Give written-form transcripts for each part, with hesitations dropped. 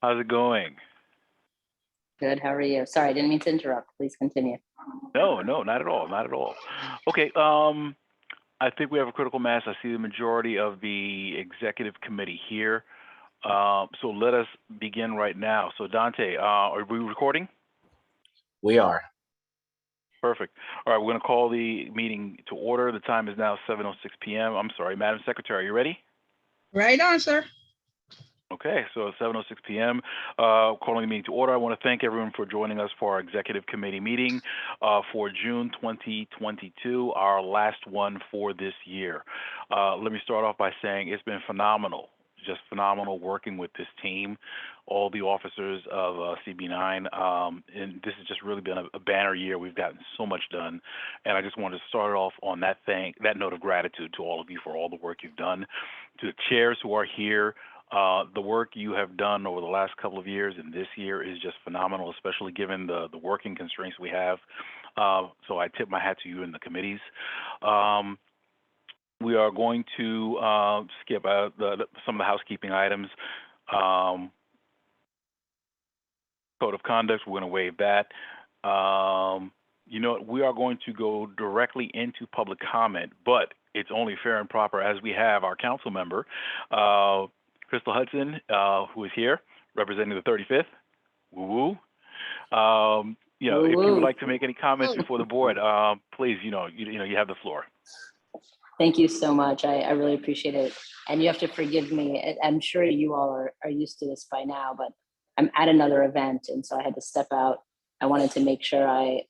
How's it going? Good, how are you? Sorry, I didn't mean to interrupt. Please continue. No, no, not at all, not at all. Okay, I think we have a critical mass. I see the majority of the executive committee here. So let us begin right now. So Dante, are we recording? We are. Perfect. All right, we're going to call the meeting to order. The time is now 7:06 p.m. I'm sorry, Madam Secretary, are you ready? Right on, sir. Okay, so 7:06 p.m. Calling the meeting to order. I want to thank everyone for joining us for our executive committee meeting for June 2022, our last one for this year. Let me start off by saying it's been phenomenal, just phenomenal working with this team, all the officers of CB9, and this has just really been a banner year. We've gotten so much done, and I just wanted to start off on that note of gratitude to all of you for all the work you've done, to the chairs who are here. The work you have done over the last couple of years and this year is just phenomenal, especially given the working constraints we have. So I tip my hat to you and the committees. We are going to skip some of the housekeeping items. Code of conduct, we're going to waive that. You know, we are going to go directly into public comment, but it's only fair and proper as we have our council member, Crystal Hudson, who is here representing the 35th. Woo woo. You know, if you would like to make any comments before the board, please, you have the floor. Thank you so much. I really appreciate it. And you have to forgive me. I'm sure you all are used to this by now, but I'm at another event, and so I had to step out. I wanted to make sure I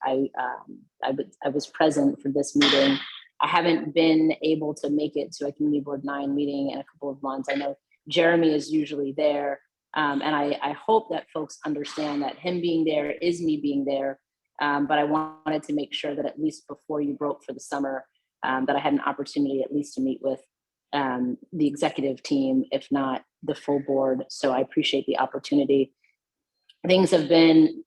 was present for this meeting. I haven't been able to make it to a Community Board 9 meeting in a couple of months. I know Jeremy is usually there, and I hope that folks understand that him being there is me being there, but I wanted to make sure that at least before you broke for the summer, that I had an opportunity at least to meet with the executive team, if not the full board. So I appreciate the opportunity. Things have been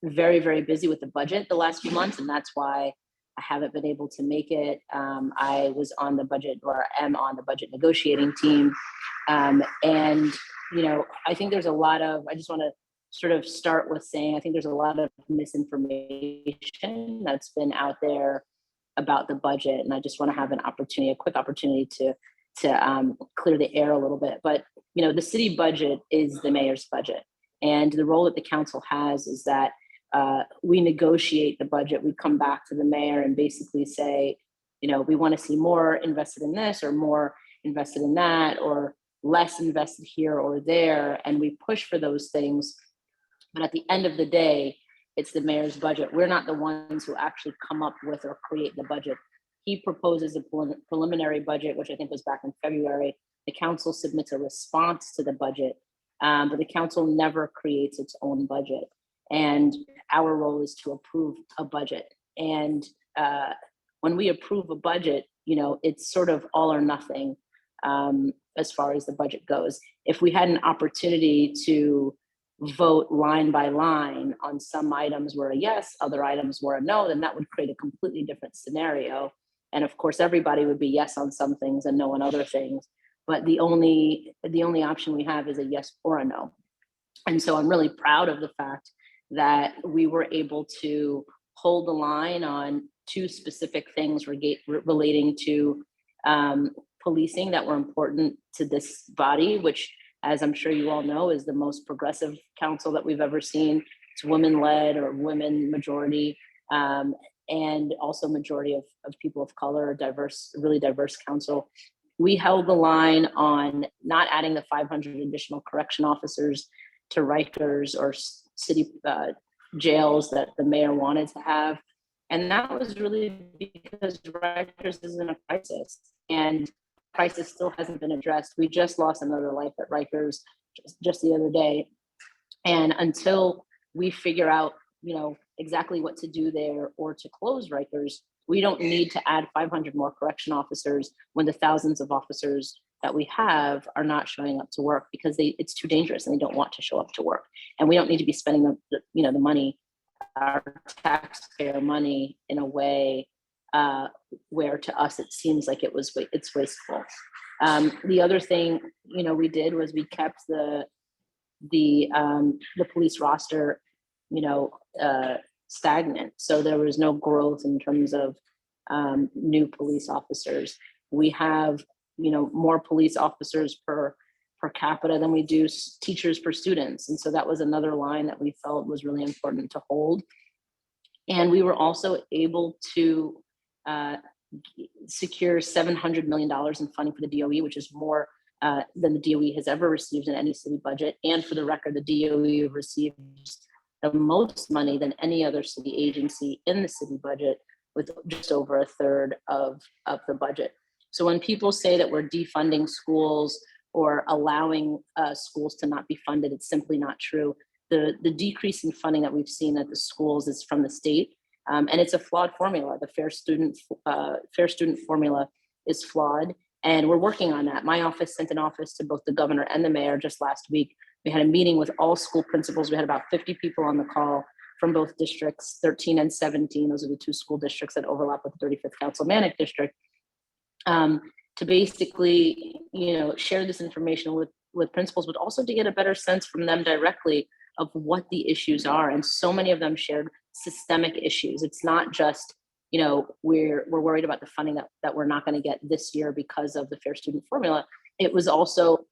very, very busy with the budget the last few months, and that's why I haven't been able to make it. I was on the budget, or am on the budget negotiating team. And, you know, I think there's a lot of, I just want to sort of start with saying, I think there's a lot of misinformation that's been out there about the budget. And I just want to have a quick opportunity to clear the air a little bit. But, you know, the city budget is the mayor's budget. And the role that the council has is that we negotiate the budget. We come back to the mayor and basically say, you know, we want to see more invested in this or more invested in that, or less invested here or there. And we push for those things. But at the end of the day, it's the mayor's budget. We're not the ones who actually come up with or create the budget. He proposes a preliminary budget, which I think was back in February. The council submits a response to the budget, but the council never creates its own budget. And our role is to approve a budget. And when we approve a budget, you know, it's sort of all or nothing as far as the budget goes. If we had an opportunity to vote line by line on some items were a yes, other items were a no, then that would create a completely different scenario. And of course, everybody would be yes on some things and no on other things. But the only option we have is a yes or a no. And so I'm really proud of the fact that we were able to hold the line on two specific things relating to policing that were important to this body, which, as I'm sure you all know, is the most progressive council that we've ever seen. It's women-led or women majority, and also majority of people of color, diverse, really diverse council. We held the line on not adding the 500 additional correction officers to Rikers or city jails that the mayor wanted to have. And that was really because Rikers is in a crisis, and crisis still hasn't been addressed. We just lost another life at Rikers just the other day. And until we figure out, you know, exactly what to do there or to close Rikers, we don't need to add 500 more correction officers when the thousands of officers that we have are not showing up to work because it's too dangerous and they don't want to show up to work. And we don't need to be spending the money, our taxpayer money, in a way where to us it seems like it's wasteful. The other thing, you know, we did was we kept the the police roster, stagnant. So there was no growth in terms of new police officers. We have, more police officers per capita than we do teachers per students. And so that was another line that we felt was really important to hold. And we were also able to secure $700 million in funding for the DOE, which is more than the DOE has ever received in any city budget. And for the record, the DOE received the most money than any other city agency in the city budget, with just over a third of the budget. So when people say that we're defunding schools or allowing schools to not be funded, it's simply not true. The decrease in funding that we've seen at the schools is from the state, and it's a flawed formula. The fair student formula is flawed, and we're working on that. My office sent an office to both the governor and the mayor just last week. We had a meeting with all school principals. We had about 50 people on the call from both districts, 13 and 17. Those are the two school districts that overlap with the 35th Councilmanic District, to basically, share this information with principals, but also to get a better sense from them directly of what the issues are. And so many of them shared systemic issues. It's not just, we're worried about the funding that we're not going to get this year because of the fair student formula. It was also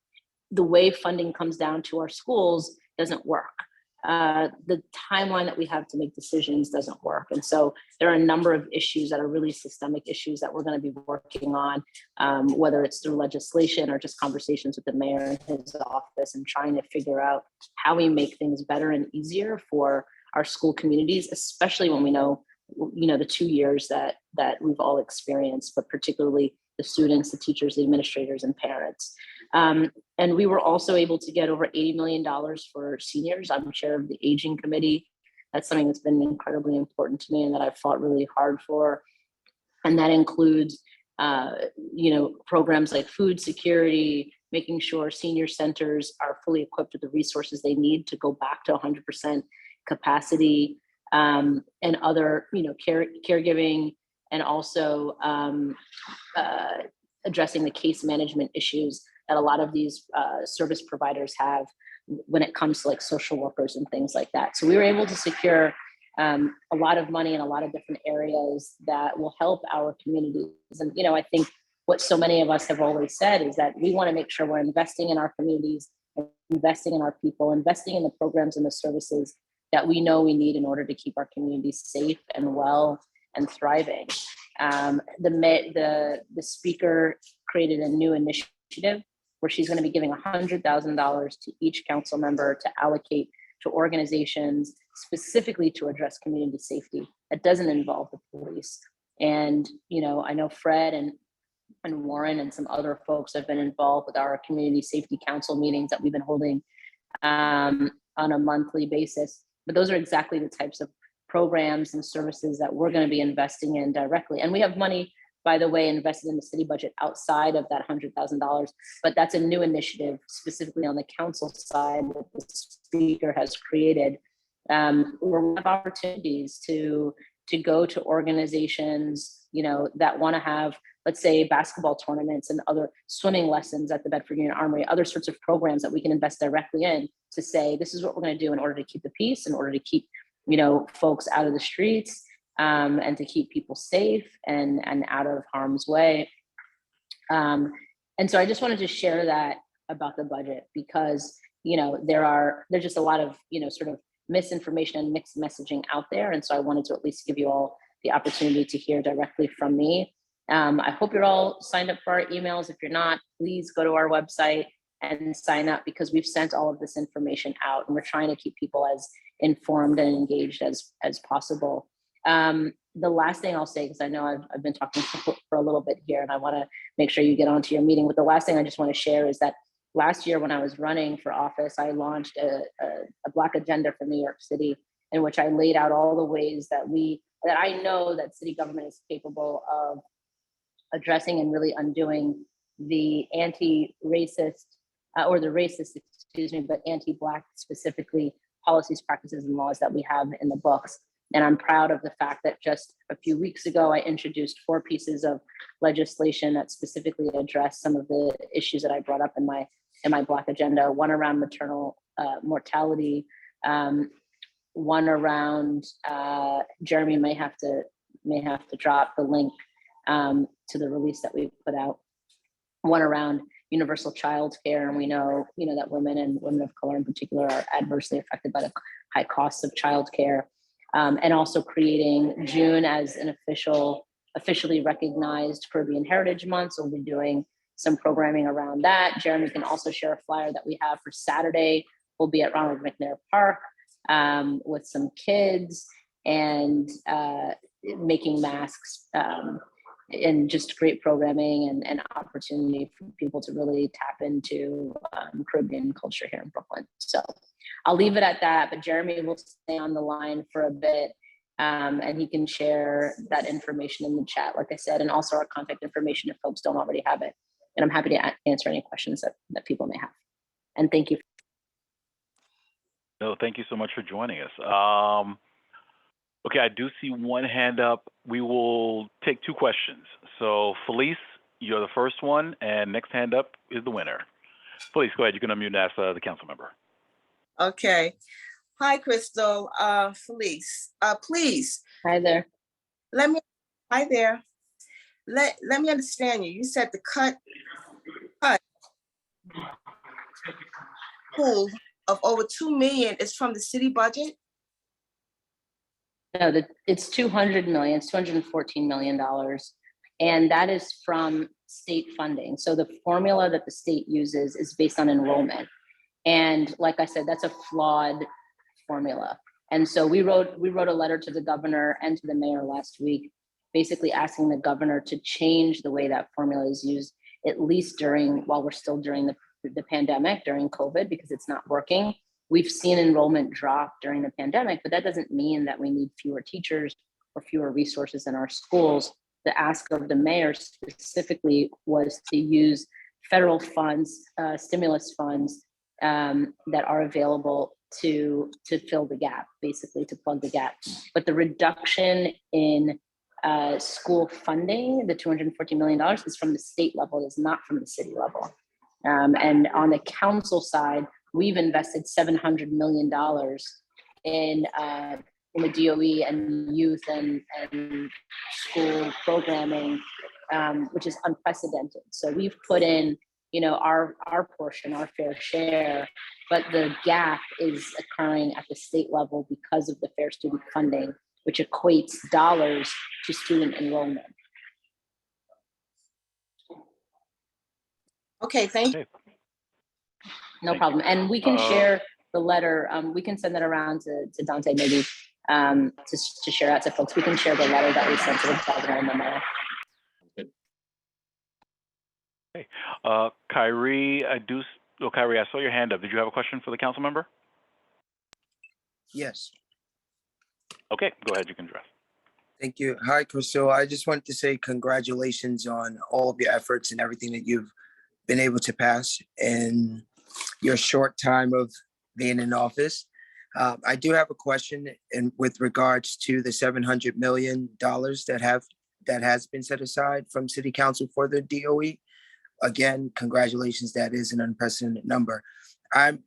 the way funding comes down to our schools doesn't work. The timeline that we have to make decisions doesn't work. And so there are a number of issues that are really systemic issues that we're going to be working on, whether it's through legislation or just conversations with the mayor and his office, and trying to figure out how we make things better and easier for our school communities, especially when we know, the 2 years that we've all experienced, but particularly the students, the teachers, the administrators, and parents. And we were also able to get over $80 million for seniors. I'm chair of the aging committee. That's something that's been incredibly important to me and that I've fought really hard for. And that includes, programs like food security, making sure senior centers are fully equipped with the resources they need to go back to 100% capacity, and other, caregiving, and also addressing the case management issues that a lot of these service providers have when it comes to like social workers and things like that. So we were able to secure a lot of money in a lot of different areas that will help our communities. And, I think what so many of us have always said is that we want to make sure we're investing in our communities, investing in our people, investing in the programs and the services that we know we need in order to keep our communities safe and well and thriving. The speaker created a new initiative where she's going to be giving $100,000 to each council member to allocate to organizations specifically to address community safety. That doesn't involve the police. And, I know Fred and Warren and some other folks have been involved with our community safety council meetings that we've been holding on a monthly basis. But those are exactly the types of programs and services that we're going to be investing in directly. And we have money, by the way, invested in the city budget outside of that $100,000, but that's a new initiative specifically on the council side that the speaker has created, where we have opportunities to go to organizations, that want to have, let's say, basketball tournaments and other swimming lessons at the Bedford Union Armory, other sorts of programs that we can invest directly in to say, this is what we're going to do in order to keep the peace, in order to keep, folks out of the streets, and to keep people safe and out of harm's way. And so I just wanted to share that about the budget because, there's just a lot of, sort of misinformation and mixed messaging out there. And so I wanted to at least give you all the opportunity to hear directly from me. I hope you're all signed up for our emails. If you're not, please go to our website and sign up because we've sent all of this information out and we're trying to keep people as informed and engaged as possible. The last thing I'll say, because I know I've been talking for a little bit here and I want to make sure you get onto your meeting, but the last thing I just want to share is that last year when I was running for office, I launched a Black agenda for New York City in which I laid out all the ways that I know that city government is capable of addressing and really undoing the anti-racist or the racist, but anti-Black specifically policies, practices, and laws that we have in the books. And I'm proud of the fact that just a few weeks ago, I introduced 4 pieces of legislation that specifically address some of the issues that I brought up in my Black agenda, one around maternal mortality, one around Jeremy may have to drop the link to the release that we put out, one around universal child care. And we know that women and women of color in particular are adversely affected by the high costs of child care. And also creating June as an officially recognized Caribbean Heritage Month. So we'll be doing some programming around that. Jeremy can also share a flyer that we have for Saturday. We'll be at Ronald McNair Park with some kids and making masks and just great programming and opportunity for people to really tap into Caribbean culture here in Brooklyn. So I'll leave it at that, but Jeremy will stay on the line for a bit and he can share that information in the chat, like I said, and also our contact information if folks don't already have it. And I'm happy to answer any questions that people may have. And thank you. No, thank you so much for joining us. Okay, I do see one hand up. We will take two questions. So Felice, you're the first one, and next hand up is the winner. Felice, go ahead. You can unmute and ask the council member. Okay. Hi, Crystal. Felice, please. Hi there. Hi there. Let me understand you. You said the cut pool of over 2 million is from the city budget? No, it's 200 million, it's $214 million. And that is from state funding. So the formula that the state uses is based on enrollment. And like I said, that's a flawed formula. And so we wrote a letter to the governor and to the mayor last week, basically asking the governor to change the way that formula is used, at least while we're still during the pandemic, during COVID, because it's not working. We've seen enrollment drop during the pandemic, but that doesn't mean that we need fewer teachers or fewer resources in our schools. The ask of the mayor specifically was to use federal funds, stimulus funds that are available to fill the gap, basically to plug the gap. But the reduction in school funding, the $240 million, is from the state level, it is not from the city level. And on the council side, we've invested $700 million in the DOE and youth and school programming, which is unprecedented. So we've put in, our portion, our fair share, but the gap is occurring at the state level because of the Fair Student Funding, which equates dollars to student enrollment. Okay, thank you. No problem. And we can share the letter. We can send that around to Dante maybe to share out to folks. We can share the letter that we sent to the governor and the mayor. Okay. Kyrie, Kyrie, I saw your hand up. Did you have a question for the council member? Yes. Okay, go ahead. You can address. Thank you. Hi, Crystal. I just wanted to say congratulations on all of your efforts and everything that you've been able to pass in your short time of being in office. I do have a question with regards to the $700 million that has been set aside from City Council for the DOE. Again, congratulations. That is an unprecedented number.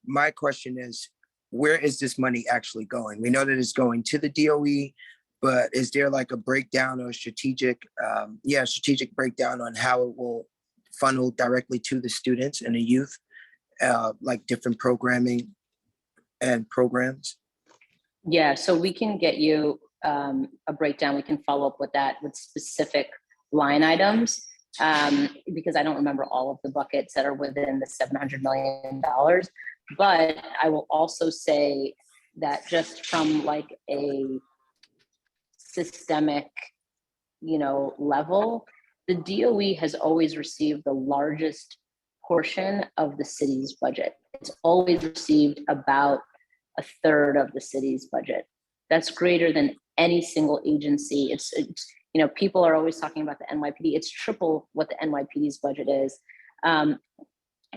My question is, where is this money actually going? We know that it's going to the DOE, but is there like a breakdown or strategic breakdown on how it will funnel directly to the students and the youth, like different programming and programs? Yeah, so we can get you a breakdown. We can follow up with that with specific line items because I don't remember all of the buckets that are within the $700 million. But I will also say that just from like a systemic, level, the DOE has always received the largest portion of the city's budget. It's always received about a third of the city's budget. That's greater than any single agency. It's people are always talking about the NYPD. It's triple what the NYPD's budget is.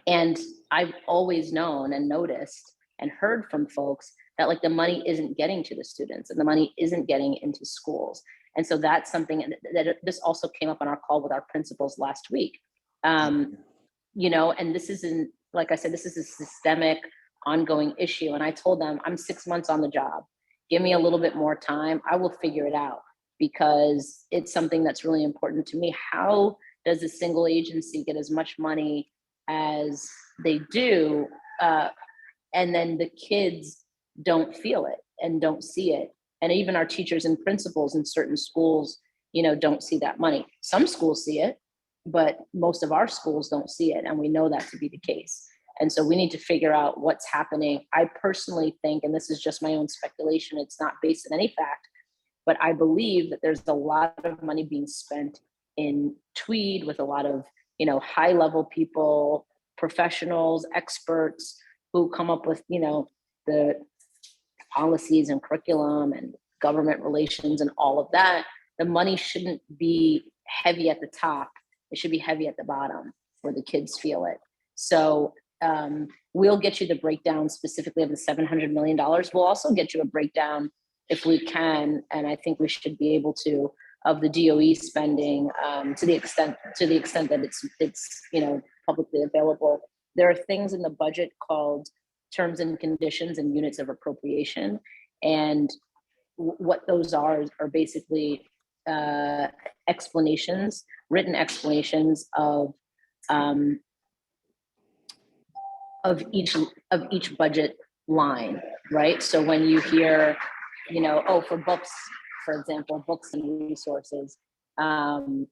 And I've always known and noticed and heard from folks that like the money isn't getting to the students and the money isn't getting into schools. And so that's something that this also came up on our call with our principals last week. And this isn't, like I said, this is a systemic ongoing issue. And I told them, I'm 6 months on the job. Give me a little bit more time. I will figure it out because it's something that's really important to me. How does a single agency get as much money as they do? And then the kids don't feel it and don't see it. And even our teachers and principals in certain schools, don't see that money. Some schools see it, but most of our schools don't see it. And we know that to be the case. And so we need to figure out what's happening. I personally think, and this is just my own speculation, it's not based on any fact, but I believe that there's a lot of money being spent in Tweed with a lot of, high level people, professionals, experts who come up with, the policies and curriculum and government relations and all of that. The money shouldn't be heavy at the top. It should be heavy at the bottom where the kids feel it. So we'll get you the breakdown specifically of the $700 million. We'll also get you a breakdown if we can, and I think we should be able to, of the DOE spending to the extent that it's publicly available. There are things in the budget called terms and conditions and units of appropriation, and what those are basically explanations, written explanations of each budget line, right? So when you hear, for books, for example, books and resources, then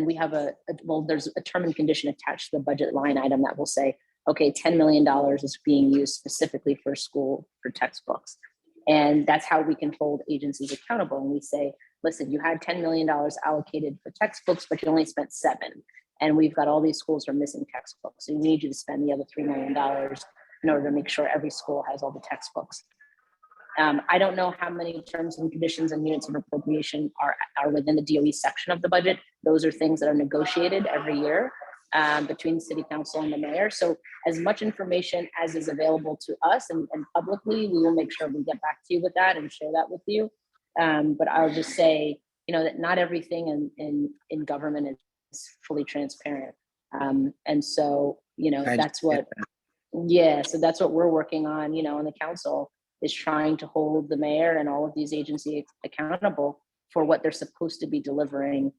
we have there's a term and condition attached to the budget line item that will say, okay, $10 million is being used specifically for school for textbooks. And that's how we can hold agencies accountable. And we say, listen, you had $10 million allocated for textbooks, but you only spent $7 million. And we've got all these schools who are missing textbooks. So we need you to spend the other $3 million in order to make sure every school has all the textbooks. I don't know how many terms and conditions and units of appropriation are within the DOE section of the budget. Those are things that are negotiated every year between City Council and the mayor. So as much information as is available to us and publicly, we will make sure we get back to you with that and share that with you. But I'll just say, that not everything in government is fully transparent. And so, that's what, so that's what we're working on, on the council, is trying to hold the mayor and all of these agencies accountable for what they're supposed to be delivering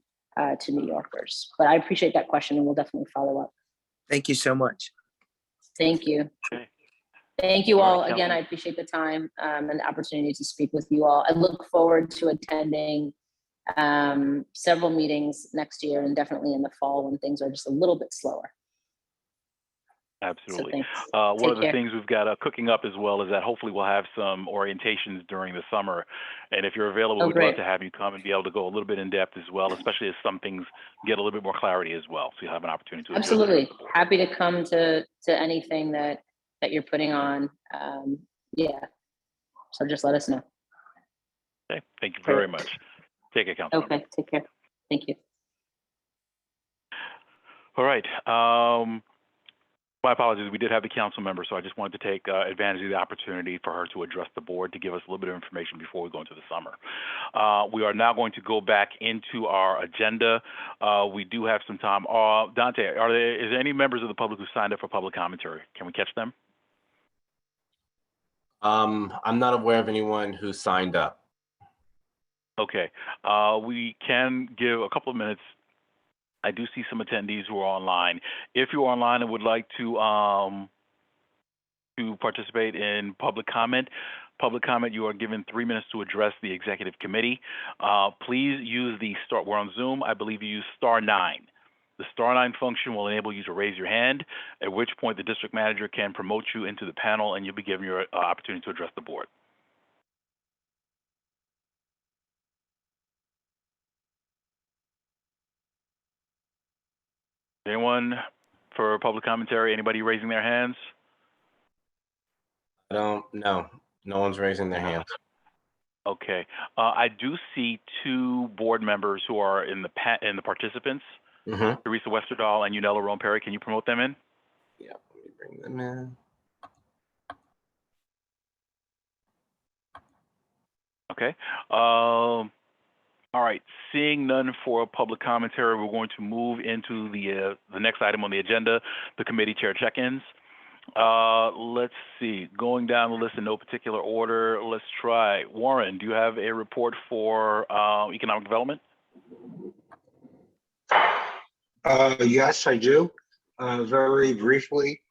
to New Yorkers. But I appreciate that question and we'll definitely follow up. Thank you so much. Thank you. Okay. Thank you All all. right, Again, I appreciate the time and the opportunity to speak with you all. I look forward to attending several meetings next year and definitely in the fall when things are just a little bit slower. Absolutely. So thanks. One Take of the care. things we've got cooking up as well is that hopefully we'll have some orientations during the summer. And if you're available, Oh, we'd great. love to have you come and be able to go a little bit in depth as well, especially as some things get a little bit more clarity as well. So you'll have an opportunity to address Absolutely. the board. Happy to come to anything that you're putting on. So just let us know. Okay. Thank you Great. very much. Take care, Councilmember. Okay, take care. Thank you. All right. My apologies. We did have the council member, so I just wanted to take advantage of the opportunity for her to address the board to give us a little bit of information before we go into the summer. We are now going to go back into our agenda. We do have some time. Dante, is there any members of the public who signed up for public commentary? Can we catch them? I'm not aware of anyone who signed up. Okay. We can give a couple of minutes. I do see some attendees who are online. If you're online and would like to participate in public comment, you are given 3 minutes to address the executive committee. Please use the star. We're on Zoom. I believe you use *9. The *9 function will enable you to raise your hand, at which point the district manager can promote you into the panel and you'll be given your opportunity to address the board. Anyone for public commentary? Anybody raising their hands? I don't know. No one's raising their hands. Okay. I do see 2 board members who are in the participants. Mm-hmm. Teresa Westerdahl and Unella Rome-Perry. Can you promote them in? Yeah, let me bring them in. Okay. All right. Seeing none for public commentary, we're going to move into the next item on the agenda, the committee chair check-ins. Let's see. Going down the list in no particular order. Let's try. Warren, do you have a report for economic development? Yes, I do. Very briefly,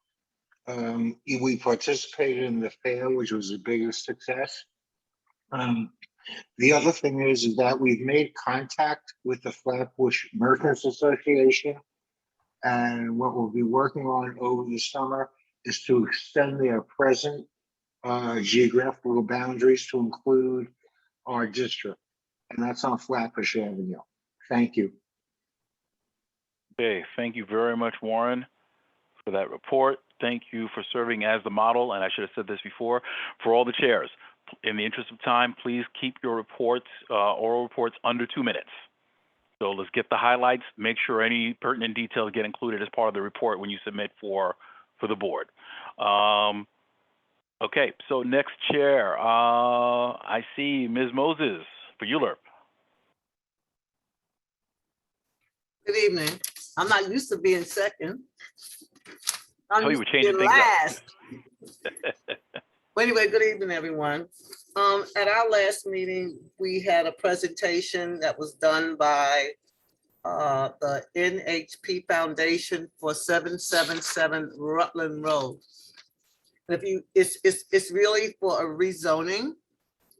we participated in the fair, which was the biggest success. The other thing is that we've made contact with the Flatbush Merchants Association. And what we'll be working on over the summer is to extend their present geographical boundaries to include our district. And that's on Flatbush Avenue. Thank you. Okay, thank you very much, Warren, for that report. Thank you for serving as the model, and I should have said this before, for all the chairs. In the interest of time, please keep your reports, oral reports, under 2 minutes. So let's get the highlights, make sure any pertinent details get included as part of the report when you submit for the board. Okay, so next chair, I see Ms. Moses for ULURP. Good evening. I'm not used to being second. I'm Oh, you used were to changing being things last. But anyway, good evening, everyone. At our last meeting, we had a presentation that was done by the NHP Foundation for 777 Rutland Road. And it's really for a rezoning.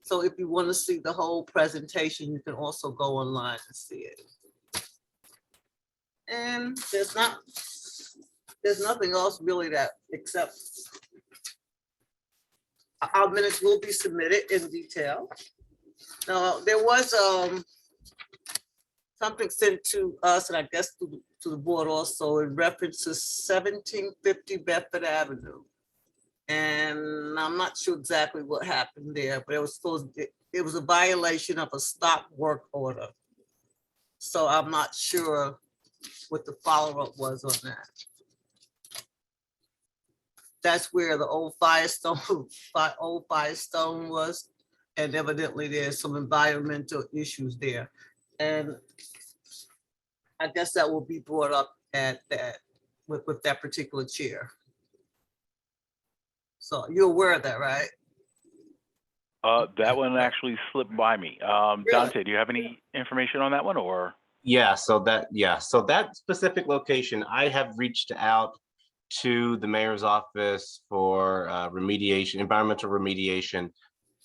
So if you want to see the whole presentation, you can also go online and see it. And there's nothing else really that except our minutes will be submitted in detail. Now, there was something sent to us and I guess to the board also in reference to 1750 Bedford Avenue. And I'm not sure exactly what happened there, but it was a violation of a stop work order. So I'm not sure what the follow-up was on that. That's where the old Firestone was, and evidently there's some environmental issues there. And I guess that will be brought up at that with that particular chair. So you're aware of that, right? That one actually slipped by me. Dante, do you have any information on that one, or? So that specific location, I have reached out to the mayor's office for environmental remediation.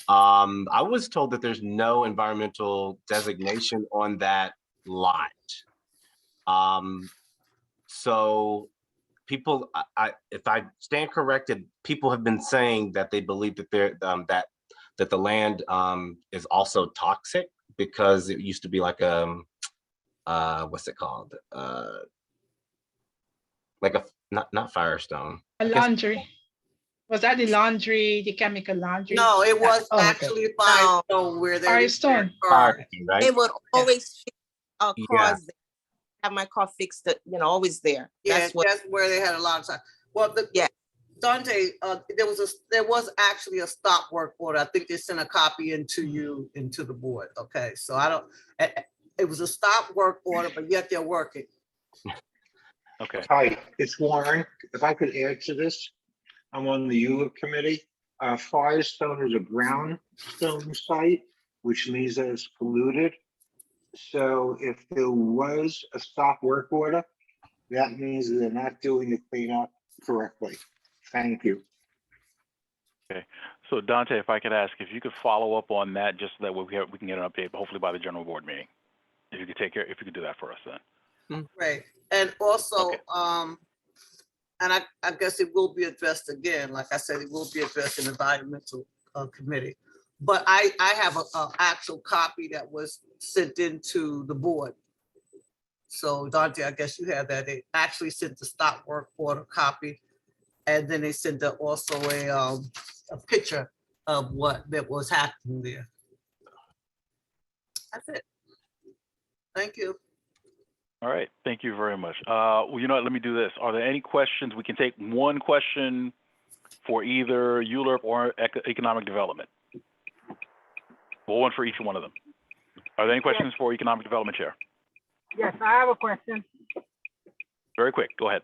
I was told that there's no environmental designation on that lot. So people, if I stand corrected, people have been saying that they believe that that the land is also toxic because it used to be like what's it called? Like a not Firestone. A laundry. Was that the laundry, the chemical laundry? No, it was Oh, okay. actually Firestone where they Firestone. Right? They would always fix Yeah. cars there. Have my car fixed, always there. Yeah, That's that's where they had a lot of time. Well, Yeah. Dante, there was actually a stop work order. I think they sent a copy into the board. Okay, so it was a stop work order, but yet they're working. Okay. Hi, it's Warren. If I could add to this, I'm on the ULURP committee. Firestone is a brownstone site, which means that it's polluted. So if there was a stop work order, that means they're not doing the cleanup correctly. Thank you. Okay. So Dante, if I could ask, if you could follow up on that, just so that we can get an update, hopefully by the general board meeting. If you could do that for us then. Right, and also, Okay. and I guess it will be addressed again. Like I said, it will be addressed in the environmental committee. But I have a actual copy that was sent into the board. So Dante, I guess you have that. They actually sent the stop work order copy, and then they sent also a picture of what that was happening there. That's it. Thank you. All right. Thank you very much. Well, you know what? Let me do this. Are there any questions? We can take one question for either ULURP or economic development. Well, one for each one of them. Are there any questions for economic development, Chair? Yes, I have a question. Very quick. Go ahead.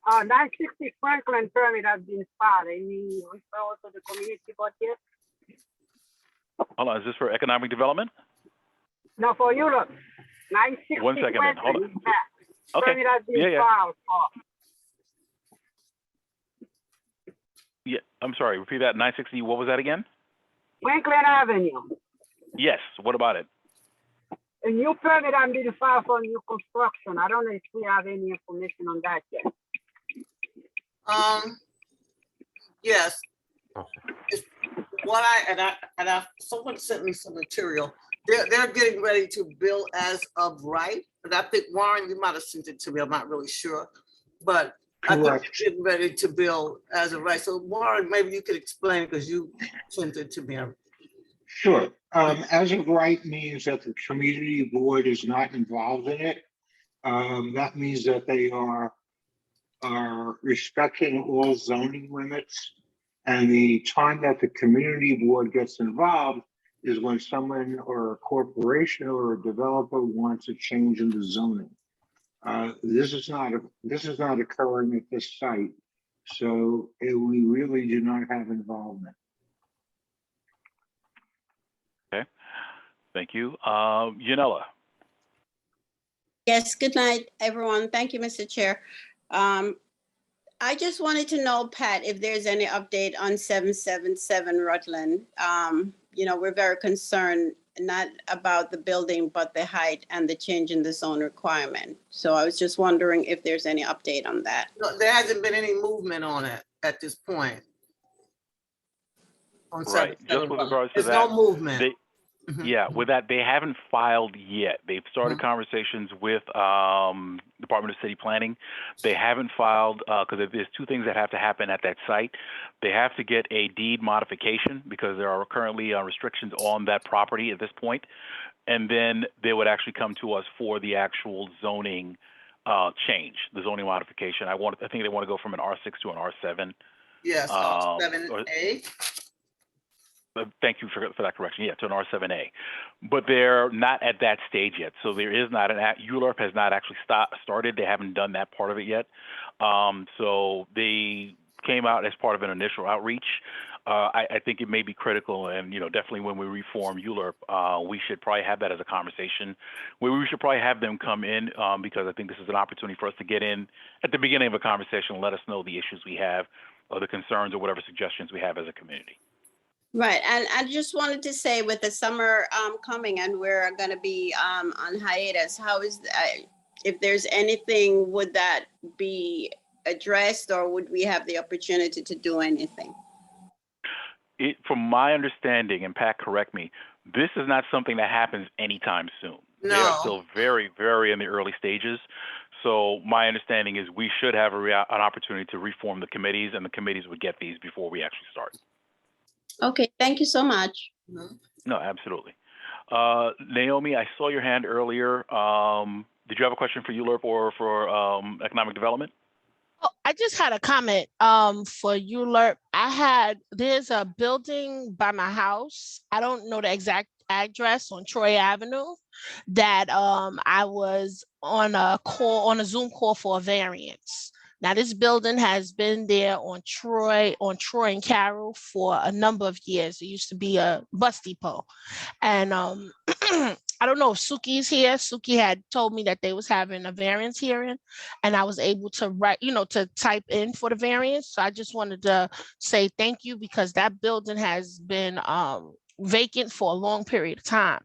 960 Franklin permit has been filed. Any referral to the community board yet? Hold on, is this for economic development? No, for Europe. 960 1 second then, hold on. Franklin is back. Okay, Permit has been yeah. filed for. Yeah, I'm sorry, repeat that, 960, what was that again? Franklin Avenue. Yes, what about it? A new permit has been filed for new construction. I don't know if we have any information on that yet. Yes. It's what someone sent me some material. They're getting ready to bill as of right. And I think Warren, you might have sent it to me. I'm not really sure, but I think they're getting ready to bill as of right. So Warren, maybe you could explain it because you sent it to me. Sure. As of right means that the community board is not involved in it. That means that they are respecting all zoning limits. And the time that the community board gets involved is when someone or a corporation or a developer wants a change in the zoning. This is not occurring at this site. So we really do not have involvement. Okay, thank you. Yanela. Yes, good night, everyone. Thank you, Mr. Chair. I just wanted to know, Pat, if there's any update on 777 Rutland. We're very concerned, not about the building, but the height and the change in the zone requirement. So I was just wondering if there's any update on that. No, there hasn't been any movement on it at this point. On Right, just with regards to there's that. no movement. Yeah, with that, they haven't filed yet. They've started conversations with Department of City Planning. They haven't filed because there's two things that have to happen at that site. They have to get a deed modification because there are currently restrictions on that property at this point. And then they would actually come to us for the actual zoning change, the zoning modification. I think they want to go from an R6 to an R7. Yes, R7A. Thank you for that correction. Yeah, to an R7A, but they're not at that stage yet. So there is not ULURP has not actually started. They haven't done that part of it yet. So they came out as part of an initial outreach. I think it may be critical, and definitely when we reform ULURP, we should probably have that as a conversation. We should probably have them come in because I think this is an opportunity for us to get in at the beginning of a conversation and let us know the issues we have, or the concerns, or whatever suggestions we have as a community. Right, and I just wanted to say, with the summer coming and we're going to be on hiatus, how is if there's anything, would that be addressed, or would we have the opportunity to do anything? From my understanding, and Pat, correct me, this is not something that happens anytime soon. No. They are still very, very in the early stages. So my understanding is we should have an opportunity to reform the committees, and the committees would get these before we actually start. Okay, thank you so much. No, absolutely. Naomi, I saw your hand earlier. Did you have a question for ULURP or for economic development? Oh, I just had a comment for ULURP. There's a building by my house. I don't know the exact address on Troy Avenue that I was on a Zoom call for a variance. Now, this building has been there on Troy and Carroll for a number of years. It used to be a bus depot. And I don't know if Suki's here. Suki had told me that they was having a variance hearing, and I was able to write, to type in for the variance. So I just wanted to say thank you, because that building has been vacant for a long period of time.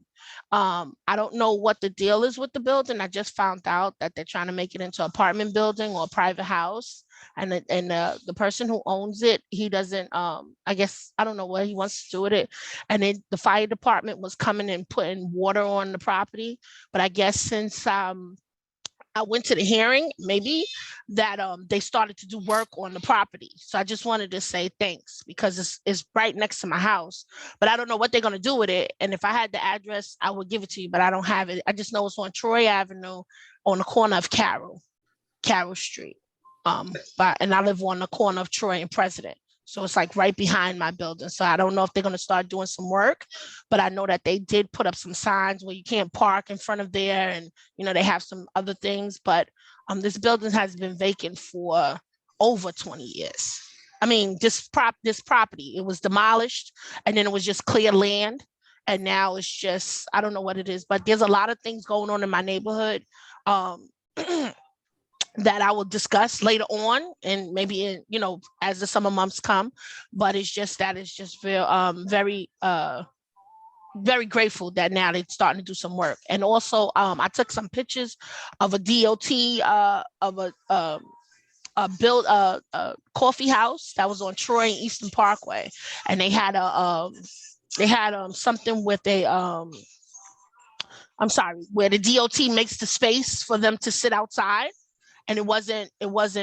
I don't know what the deal is with the building. I just found out that they're trying to make it into an apartment building or a private house. And the person who owns it, he doesn't, I guess, I don't know what he wants to do with it. And then the fire department was coming and putting water on the property. But I guess since I went to the hearing, maybe that they started to do work on the property. So I just wanted to say thanks, because it's right next to my house, but I don't know what they're going to do with it. And if I had the address, I would give it to you, but I don't have it. I just know it's on Troy Avenue on the corner of Carroll Street. And I live on the corner of Troy and President. So it's like right behind my building. So I don't know if they're going to start doing some work, but I know that they did put up some signs where you can't park in front of there. And, they have some other things, but this building has been vacant for over 20 years. I mean, this property, it was demolished and then it was just clear land. And now it's just, I don't know what it is, but there's a lot of things going on in my neighborhood that I will discuss later on and maybe in, you know, as the summer months come. But it's just that it's just very grateful that now they're starting to do some work. And also I took some pictures of a DOT of a coffee house that was on Troy and Eastern Parkway, and they had something with where the DOT makes the space for them to sit outside, and it wasn't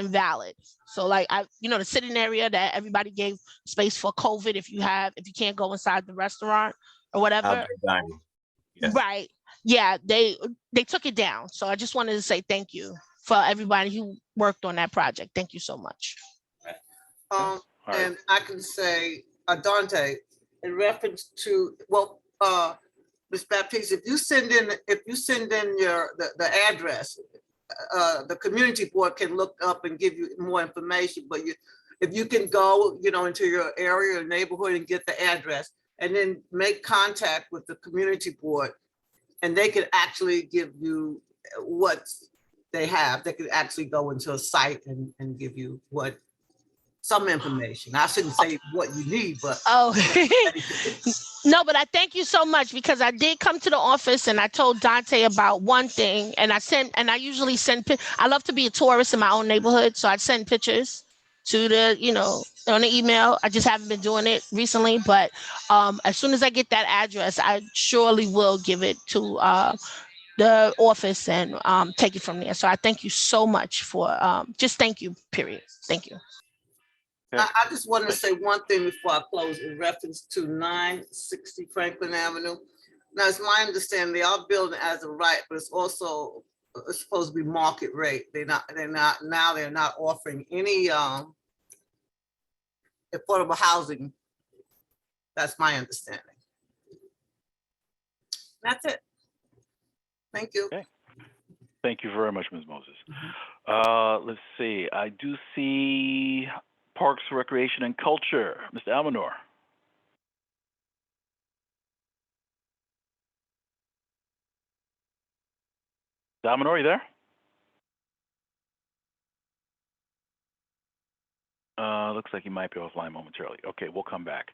valid. So like the sitting area that everybody gave space for COVID if you can't go inside the restaurant or whatever. Outdoor dining. Yes. Right. Yeah, they took it down. So I just wanted to say thank you for everybody who worked on that project. Thank you so much. And I can say, Dante, in reference to, Ms. Baptiste, if you send in the address, the community board can look up and give you more information. But if you can go, into your area or neighborhood and get the address, and then make contact with the community board, and they can actually give you what they have. They could actually go into a site and give you some information. I shouldn't say what you need, but no, but I thank you so much, because I did come to the office and I told Dante about one thing, and I usually send, I love to be a tourist in my own neighborhood, so I'd send pictures to the, on the email. I just haven't been doing it recently, but as soon as I get that address, I surely will give it to the office and take it from there. So I thank you so much for just thank you, period. Thank you. I just wanted to say one thing before I close in reference to 960 Franklin Avenue. Now, it's my understanding they are building as a right, but it's also supposed to be market rate. They're not offering any affordable housing. That's my understanding. That's it. Thank you. Okay. Thank you very much, Ms. Moses. Let's see. I do see Parks, Recreation, and Culture, Mr. Almanor. Mr. Almanor, are you there? Looks like you might be offline momentarily. Okay, we'll come back.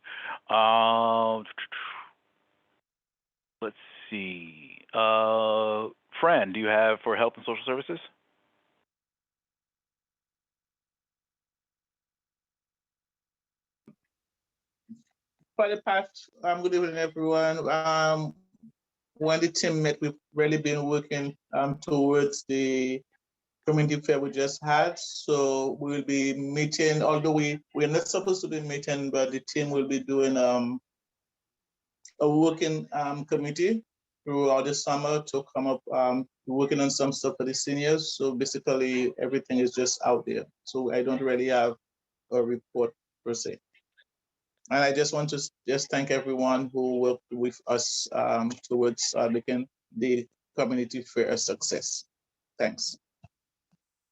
Let's see. Fran, do you have for Health and Social Services? For the past, good evening, everyone. When the team met, we've really been working towards the community fair we just had. So we will be meeting, although we're not supposed to be meeting, but the team will be doing a working committee throughout the summer to come up working on some stuff for the seniors. So basically everything is just out there. So I don't really have a report per se. And I just want to thank everyone who worked with us towards making the community fair a success. Thanks.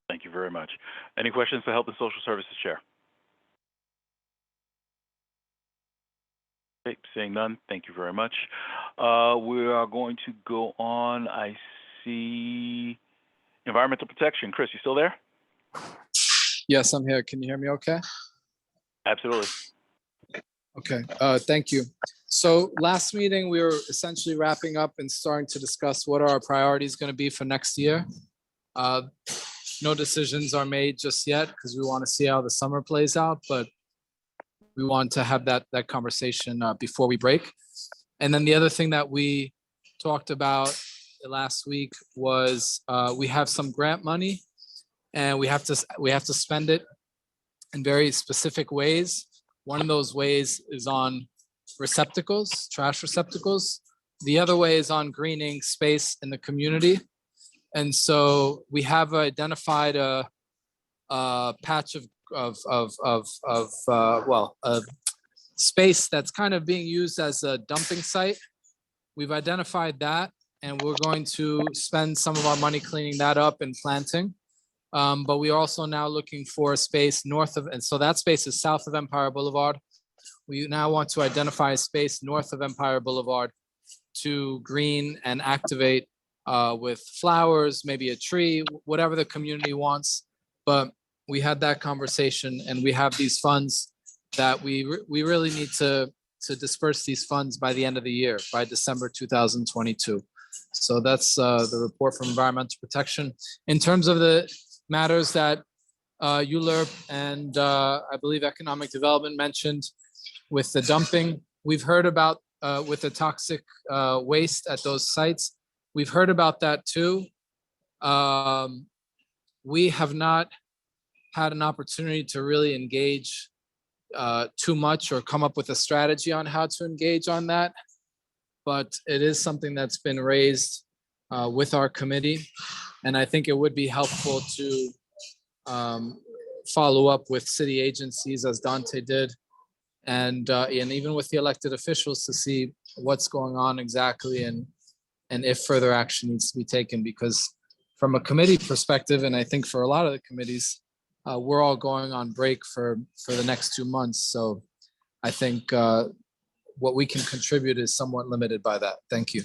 Thank you very much. Any questions for Health and Social Services Chair? Okay, seeing none, thank you very much. We are going to go on. I see Environmental Protection. Chris, you still there? Yes, I'm here. Can you hear me okay? Absolutely. Okay, thank you. So last meeting, we were essentially wrapping up and starting to discuss what our priorities going to be for next year. No decisions are made just yet because we want to see how the summer plays out, but we want to have that conversation before we break. And then the other thing that we talked about last week was we have some grant money and we have to spend it in very specific ways. One of those ways is on receptacles, trash receptacles. The other way is on greening space in the community. And so we have identified a patch of space that's kind of being used as a dumping site. We've identified that, and we're going to spend some of our money cleaning that up and planting. But we are also now looking for a space north of, and so that space is south of Empire Boulevard. We now want to identify a space north of Empire Boulevard to green and activate with flowers, maybe a tree, whatever the community wants. But we had that conversation, and we have these funds that we really need to disperse these funds by the end of the year, by December 2022. So that's the report from Environmental Protection. In terms of the matters that ULURP and I believe Economic Development mentioned with the dumping, we've heard about with the toxic waste at those sites. We've heard about that too. We have not had an opportunity to really engage too much or come up with a strategy on how to engage on that. But it is something that's been raised with our committee. And I think it would be helpful to follow up with city agencies as Dante did. And even with the elected officials to see what's going on exactly and if further action needs to be taken. Because from a committee perspective, and I think for a lot of the committees, we're all going on break for the next 2 months. So I think what we can contribute is somewhat limited by that. Thank you.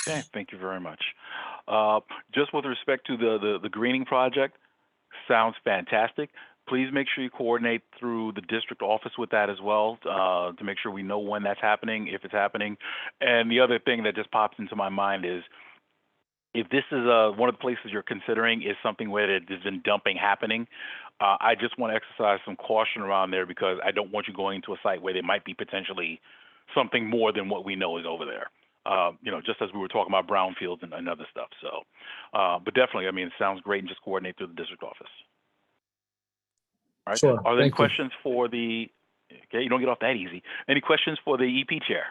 Okay, thank you very much. Just with respect to the greening project, sounds fantastic. Please make sure you coordinate through the district office with that as well to make sure we know when that's happening, if it's happening. And the other thing that just pops into my mind is if this is one of the places you're considering is something where there's been dumping happening, I just want to exercise some caution around there because I don't want you going to a site where there might be potentially something more than what we know is over there. Just as we were talking about brownfields and other stuff. So, but definitely, I mean, it sounds great, and just coordinate through the district office. All right. Sure. Are there any Thank you. questions for the? Okay, you don't get off that easy. Any questions for the EP chair?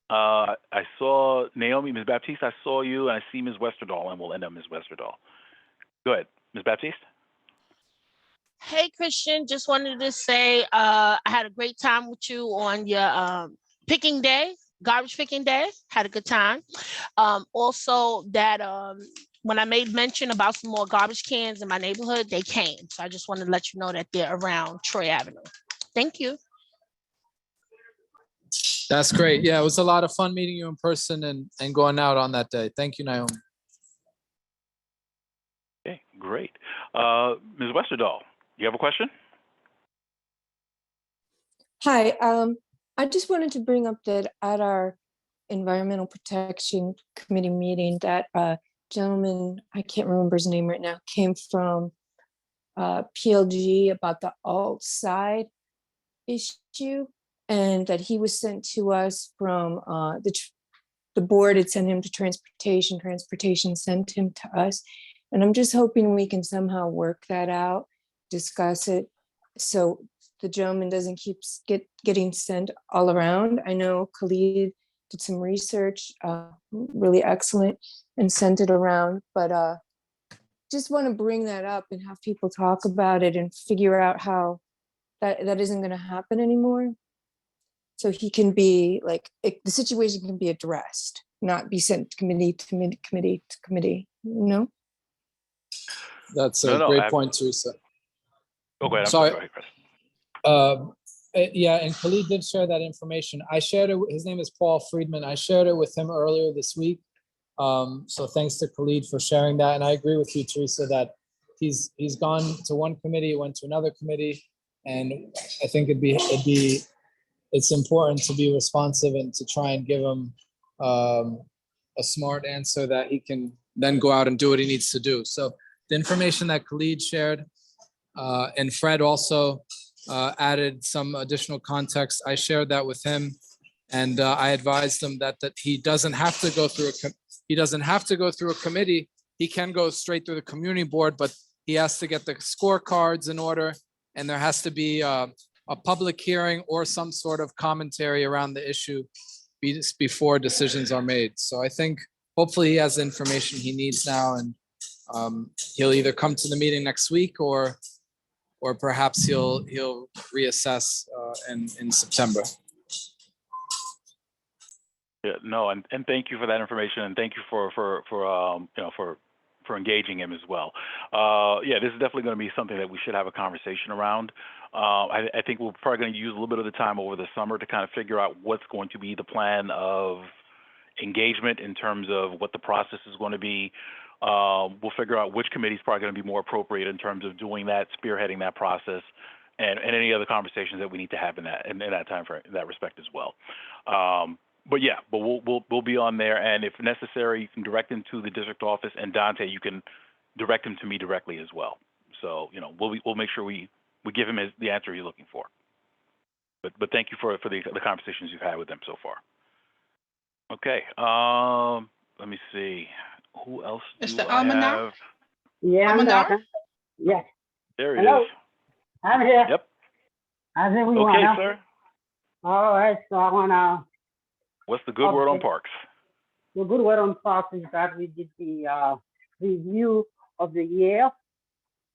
I saw Naomi, Ms. Baptiste. I saw you, and I see Ms. Westerdahl, and we'll end up Ms. Westerdahl. Go ahead, Ms. Baptiste. Hey, Christian, just wanted to say I had a great time with you on your picking day, garbage picking day. Had a good time. Also, that when I made mention about some more garbage cans in my neighborhood, they came. So I just wanted to let you know that they're around Troy Avenue. Thank you. That's great. Yeah, it was a lot of fun meeting you in person and going out on that day. Thank you, Naomi. Okay, great. Ms. Westerdahl, you have a question? Hi, I just wanted to bring up that at our Environmental Protection Committee meeting, that gentleman, I can't remember his name right now, came from PLG about the alt side issue, and that he was sent to us from the board had sent him to transportation sent him to us. And I'm just hoping we can somehow work that out, discuss it, so the gentleman doesn't keep getting sent all around. I know Khalid did some research, really excellent, and sent it around, but just want to bring that up and have people talk about it and figure out how that isn't going to happen anymore. So he can be like, the situation can be addressed, not be sent committee to committee, you know? That's a great point, Teresa. Oh, go ahead. Sorry. Go ahead, Chris. Yeah, and Khalid did share that information. I shared it, his name is Paul Friedman. I shared it with him earlier this week. So thanks to Khalid for sharing that. And I agree with you, Teresa, that he's gone to one committee, went to another committee. And I think it's important to be responsive and to try and give him a smart answer that he can then go out and do what he needs to do. So the information that Khalid shared, and Fred also added some additional context. I shared that with him, and I advised him that he doesn't have to go through a committee. He can go straight through the community board, but he has to get the scorecards in order, and there has to be a public hearing or some sort of commentary around the issue before decisions are made. So I think hopefully he has the information he needs now, and he'll either come to the meeting next week or perhaps he'll reassess in September. Yeah, no, and thank you for that information, and thank you for engaging him as well. Yeah, this is definitely going to be something that we should have a conversation around. I think we're probably going to use a little bit of the time over the summer to kind of figure out what's going to be the plan of engagement in terms of what the process is going to be. We'll figure out which committee is probably going to be more appropriate in terms of doing that, spearheading that process, and any other conversations that we need to have in that time frame, in that respect as well. But yeah, but we'll be on there, and if necessary, you can direct him to the district office, and Dante, you can direct him to me directly as well. So we'll make sure we give him the answer he's looking for. But thank you for the conversations you've had with them so far. Okay, let me see. Who else do Mr. I Almanar? have? Yeah, I'm Almanar? talking. Yes. There he Hello. is. I'm here. Yep. How's everyone? Okay, Huh? sir. All right, so I wanna, What's the good word on Okay. parks? the good word on parks is that we did the review of the year,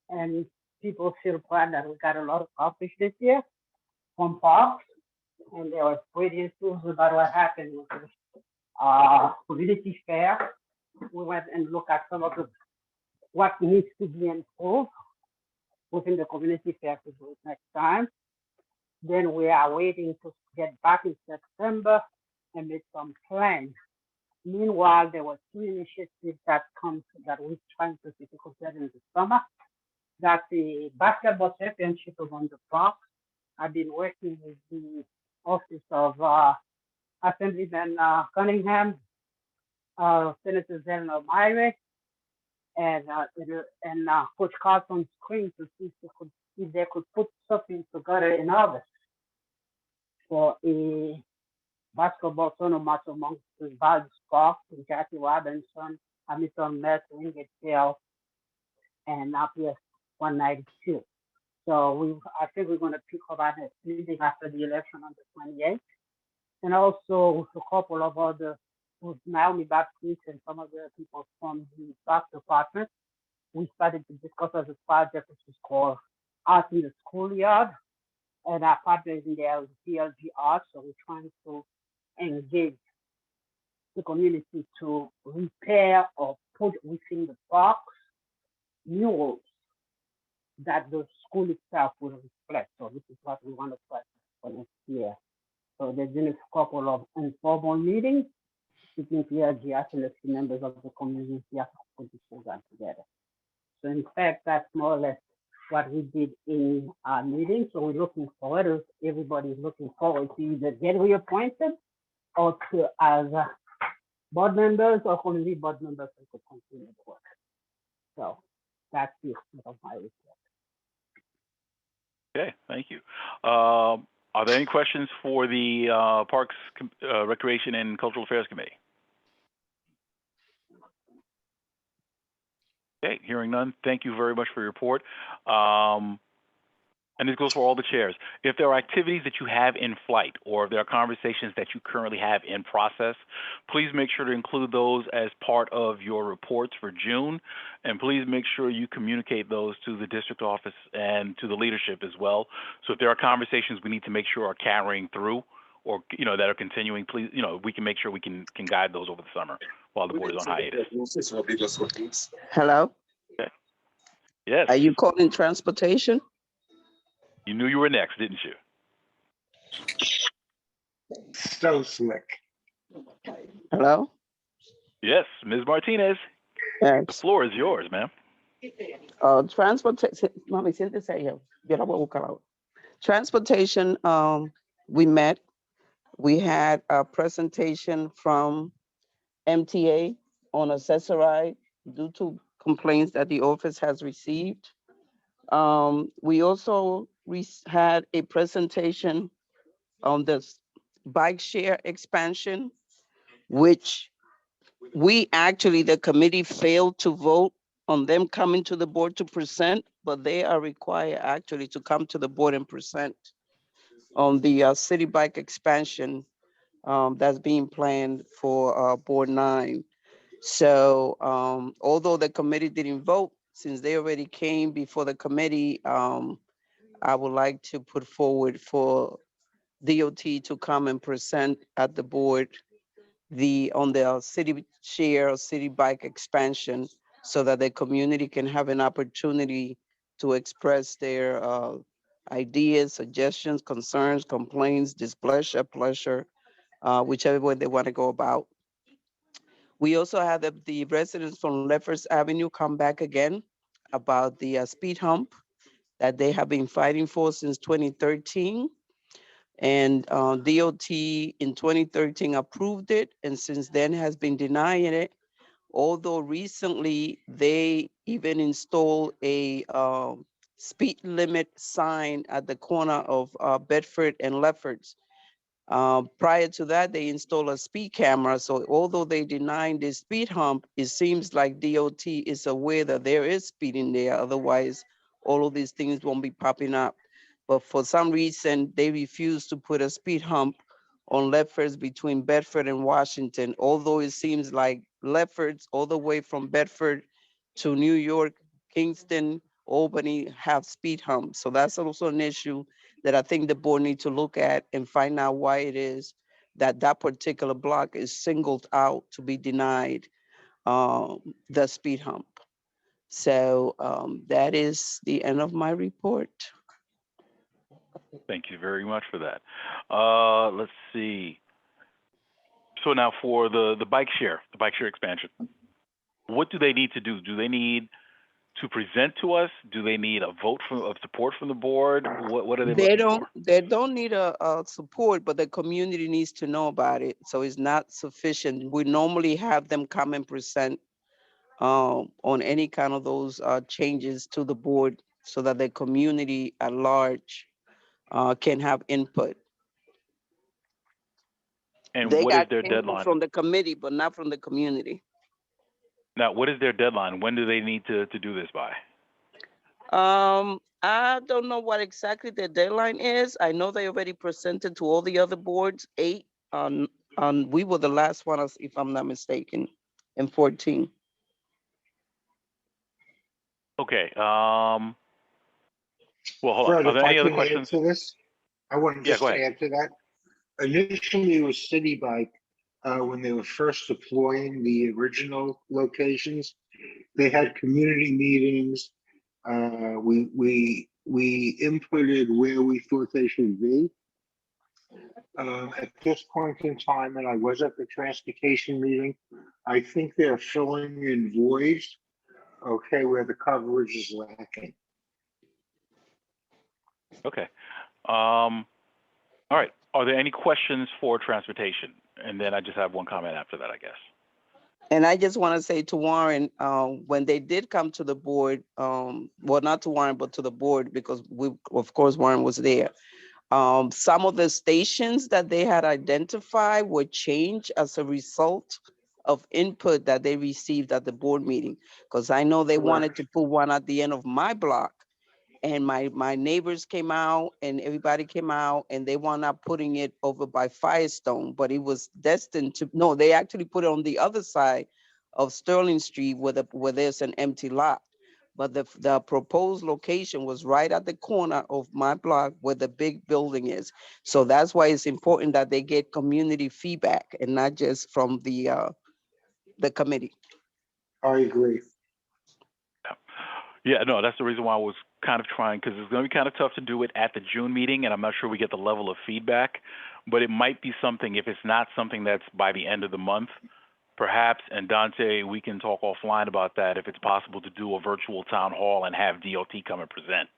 and people feel proud that we got a lot accomplished this year on parks, and there was great influence about what happened with the community fair. We went and looked at some of what needs to be improved within the community fair to do it next time. Then we are waiting to get back in September and make some plans. Meanwhile, there were two initiatives that we're trying to see if we could get in the summer. That's the basketball championship on the park. I've been working with the office of Assemblyman Cunningham, Senator Zeno Myrick, and Coach Carlton's screen to see if they could put something together in August for a basketball tournament amongst the Valdez Park, Jackie Robinson, Hamilton Met, Wingate Hill, and PS 192. So I think we're going to pick up at a meeting after the election on the 28th. And also with a couple of other, with Naomi Baptiste and some of the people from the park department, we started to discuss as a project which is called Art in the Schoolyard. And our partner is in there with PLG Art, so we're trying to engage the community to repair or put within the parks murals that the school itself will reflect. So this is what we want to try for next year. So there's been a couple of informal meetings between PLGS and the few members of the community to put this program together. So in fact, that's more or less what we did in our meeting. So we're looking forward, everybody's looking forward to either get reappointed or to as board members or community board members to continue the work. So that's the extent of my report. Okay, thank you. Are there any questions for the Parks, Recreation, and Cultural Affairs Committee? Okay, hearing none, thank you very much for your report. And this goes for all the chairs. If there are activities that you have in flight, or if there are conversations that you currently have in process, please make sure to include those as part of your reports for June. And please make sure you communicate those to the district office and to the leadership as well. So if there are conversations we need to make sure are carrying through, or that are continuing, please, we can make sure we can guide those over the summer while the board is on hiatus. Hello? Okay. Yes. Are you calling transportation? You knew you were next, didn't you? So slick. Hello? Yes, Ms. Martinez. Yes. The floor is yours, ma'am. Transportation, mami, siéntese ahí. Yo la voy a buscar ahora. Transportation, we met. We had a presentation from MTA on Accessorize due to complaints that the office has received. We also had a presentation on the bike share expansion, which the committee failed to vote on them coming to the board to present, but they are required actually to come to the board and present on the city bike expansion that's being planned for Board 9. So although the committee didn't vote, since they already came before the committee, I would like to put forward for DOT to come and present at the board on the city share or city bike expansion so that the community can have an opportunity to express their ideas, suggestions, concerns, complaints, displeasure, pleasure, whichever way they want to go about. We also had the residents from Lefferts Avenue come back again about the speed hump that they have been fighting for since 2013. And DOT in 2013 approved it, and since then has been denying it. Although recently they even installed a speed limit sign at the corner of Bedford and Lefferts. Prior to that, they installed a speed camera. So although they denied the speed hump, it seems like DOT is aware that there is speeding there. Otherwise, all of these things won't be popping up. But for some reason, they refuse to put a speed hump on Lefferts between Bedford and Washington, although it seems like Lefferts all the way from Bedford to New York, Kingston, Albany have speed humps. So that's also an issue that I think the board needs to look at and find out why it is that that particular block is singled out to be denied the speed hump. So that is the end of my report. Thank you very much for that. Let's see. So now for the bike share expansion, what do they need to do? Do they need to present to us? Do they need a vote of support from the board? What are they looking for? They don't need a support, but the community needs to know about it. So it's not sufficient. We normally have them come and present on any kind of those changes to the board so that the community at large can have input. And They what is got their input deadline? from the committee, but not from the community. Now, what is their deadline? When do they need to do this by? I don't know what exactly the deadline is. I know they already presented to all the other boards, 8 we were the last one, if I'm not mistaken, in 14. Okay. Well, hold on. Fred, Are there if I any other can add questions? to this, I want Yeah, just go to ahead. add to that. Initially, it was City Bike when they were first deploying the original locations. They had community meetings. We inputted where we thought they should be. At this point in time, and I was at the transportation meeting, I think they're filling in voids, okay, where the coverage is lacking. Okay. All right. Are there any questions for transportation? And then I just have one comment after that, I guess. And I just want to say to Warren, when they did come to the board, well, not to Warren, but to the board, because of course, Warren was there. Some of the stations that they had identified were changed as a result of input that they received at the board meeting. Because I know they wanted to put one at the end of my block. And my neighbors came out and everybody came out and they wound up putting it over by Firestone, but it was destined to, no, they actually put it on the other side of Sterling Street where there's an empty lot. But the proposed location was right at the corner of my block where the big building is. So that's why it's important that they get community feedback and not just from the committee. I agree. Yeah, no, that's the reason why I was kind of trying, because it's going to be kind of tough to do it at the June meeting, and I'm not sure we get the level of feedback, but it might be something, if it's not something that's by the end of the month, perhaps, and Dante, we can talk offline about that, if it's possible to do a virtual town hall and have DOT come and present.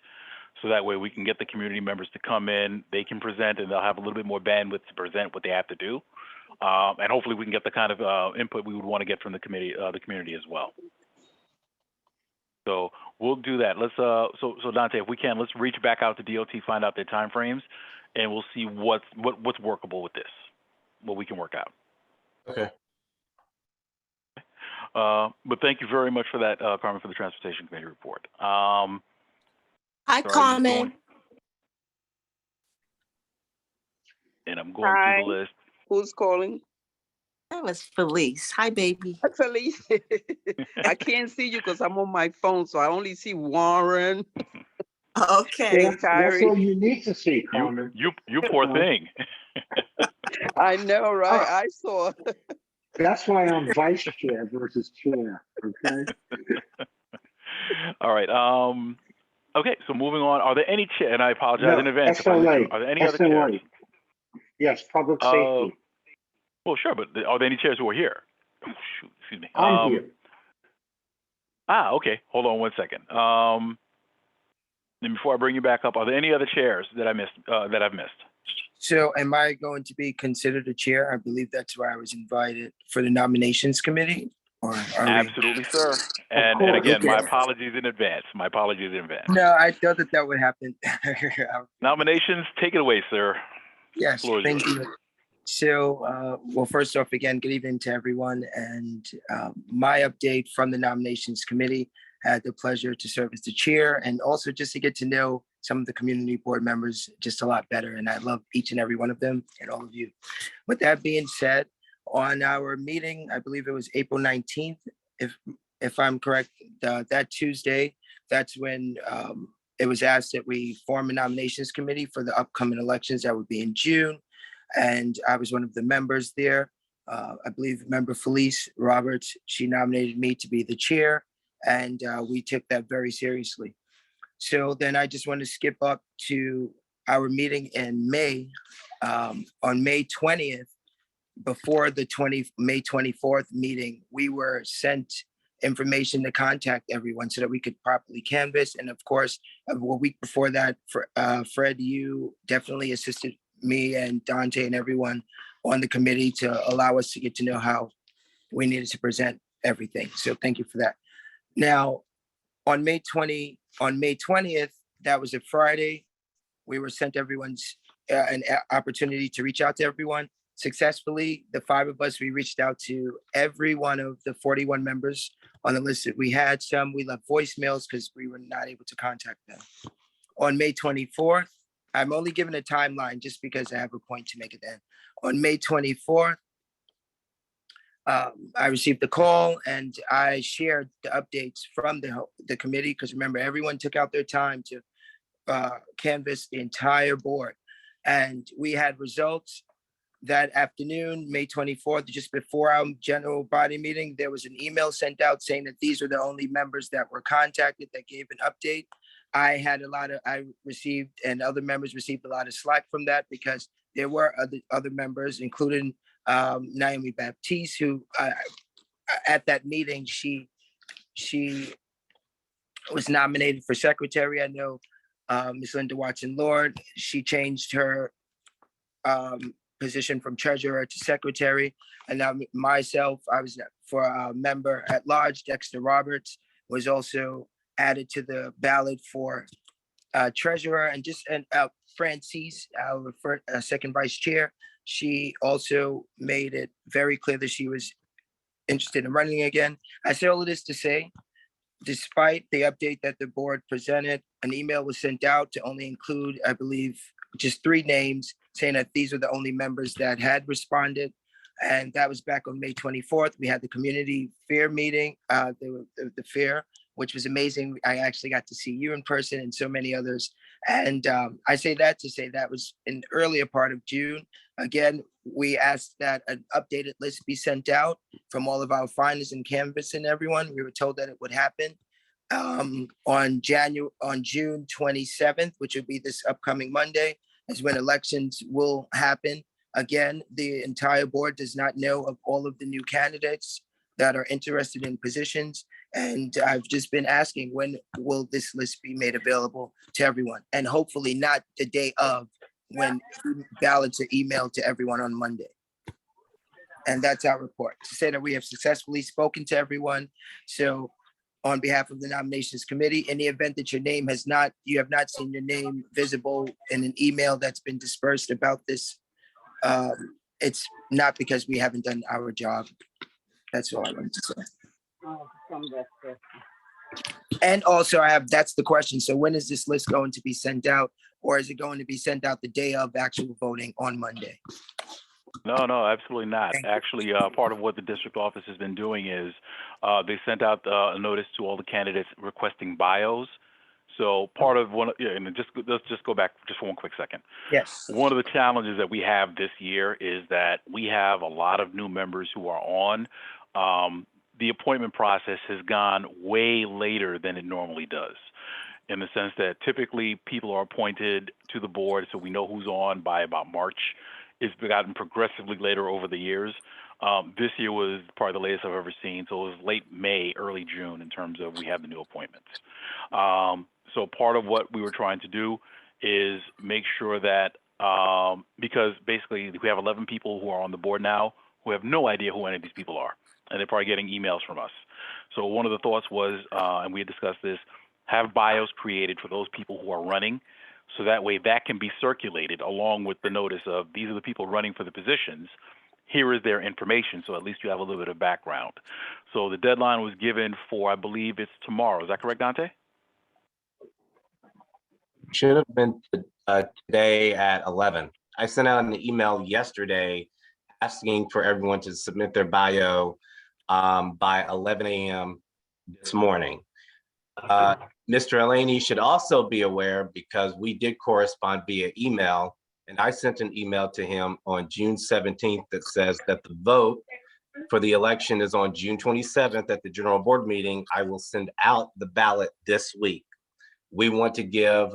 So that way we can get the community members to come in, they can present, and they'll have a little bit more bandwidth to present what they have to do. And hopefully we can get the kind of input we would want to get from the community as well. So we'll do that. Let's so Dante, if we can, let's reach back out to DOT, find out their timeframes, and we'll see what's workable with this, what we can work out. Okay. But thank you very much for that, Carmen, for the Transportation Committee report. Hi, sorry, just Carmen. and I'm going through the list. Who's calling? That was Felice. Hi, baby. Felice. I can't see you because I'm on my phone, so I only see Warren. Okay. That's all you need to see, Carmen. You poor thing. I know, right? I saw. That's why I'm vice chair versus chair, okay? All right. Okay, so moving on. Are there any and I apologize No, in advance if I SLA, missed. Are there any other SLA. chairs? Yes, public Uh, safety. well, sure, but are there any chairs who are here? Oh, shoot, excuse me. I'm here. Okay. Hold on one second. And before I bring you back up, are there any other chairs that I missed? That I've missed? So am I going to be considered a chair? I believe that's where I was invited for the nominations committee. Or are we? Absolutely, sir. And course. again, my Okay. apologies in advance. My apologies in advance. No, I thought that that would happen. Nominations, take it away, sir. Yes, Floor is thank yours. you. So, well, first off, again, good evening to everyone. And my update from the nominations committee, I had the pleasure to serve as the chair and also just to get to know some of the community board members just a lot better. And I love each and every one of them and all of you. With that being said, on our meeting, I believe it was April 19th, if I'm correct, that Tuesday, that's when it was asked that we form a nominations committee for the upcoming elections that would be in June. And I was one of the members there. I believe member Felice Roberts, she nominated me to be the chair, and we took that very seriously. So then I just want to skip up to our meeting in May. On May 20th, before the May 24th meeting, we were sent information to contact everyone so that we could properly canvass. And of course, a week before that, Fred, you definitely assisted me and Dante and everyone on the committee to allow us to get to know how we needed to present everything. So thank you for that. Now, on May 20th, that was a Friday, we were sent everyone's an opportunity to reach out to everyone. Successfully, the 5 of us, we reached out to every one of the 41 members on the list that we had. Some we left voicemails because we were not able to contact them. On May 24th, I'm only giving a timeline just because I have a point to make it then. On May 24th, I received the call and I shared the updates from the committee because remember, everyone took out their time to canvass the entire board. And we had results that afternoon, May 24th, just before our general body meeting, there was an email sent out saying that these are the only members that were contacted that gave an update. I received and other members received a lot of slack from that because there were other members, including Naomi Baptiste, who at that meeting, she was nominated for secretary. I know Ms. Linda Watson Lord, she changed her position from treasurer to secretary. And now myself, I was for a member at large. Dexter Roberts was also added to the ballot for treasurer, and Francis, our second vice chair. She also made it very clear that she was interested in running again. I say all of this to say, despite the update that the board presented, an email was sent out to only include, I believe, just 3 names, saying that these are the only members that had responded. And that was back on May 24th. We had the community fair meeting, the fair, which was amazing. I actually got to see you in person and so many others. And I say that to say that was in the earlier part of June. Again, we asked that an updated list be sent out from all of our finalists and canvas and everyone. We were told that it would happen on June 27th, which would be this upcoming Monday, is when elections will happen. Again, the entire board does not know of all of the new candidates that are interested in positions. And I've just been asking, when will this list be made available to everyone? And hopefully not the day of, when ballots are emailed to everyone on Monday. And that's our report, to say that we have successfully spoken to everyone. So on behalf of the nominations committee, in the event that you have not seen your name visible in an email that's been dispersed about this, it's not because we haven't done our job. That's all I wanted to say. And also that's the question. So when is this list going to be sent out, or is it going to be sent out the day of actual voting on Monday? No, absolutely not. Actually, part of what the district office has been doing is they sent out a notice to all the candidates requesting bios. So part of one, yeah, and let's just go back just for one quick second. Yes. One of the challenges that we have this year is that we have a lot of new members who are on. The appointment process has gone way later than it normally does, in the sense that typically people are appointed to the board, so we know who's on by about March. It's gotten progressively later over the years. This year was probably the latest I've ever seen, so it was late May, early June in terms of we have the new appointments. So part of what we were trying to do is make sure that, because basically we have 11 people who are on the board now who have no idea who any of these people are, and they're probably getting emails from us. So one of the thoughts was, and we had discussed this, have bios created for those people who are running, so that way that can be circulated along with the notice of these are the people running for the positions. Here is their information, so at least you have a little bit of background. So the deadline was given for, I believe it's tomorrow. Is that correct, Dante? Should have been today at 11. I sent out an email yesterday asking for everyone to submit their bio by 11 a.m. this morning. Mr. Elaney should also be aware, because we did correspond via email, and I sent an email to him on June 17th that says that the vote for the election is on June 27th at the general board meeting. I will send out the ballot this week. We want to give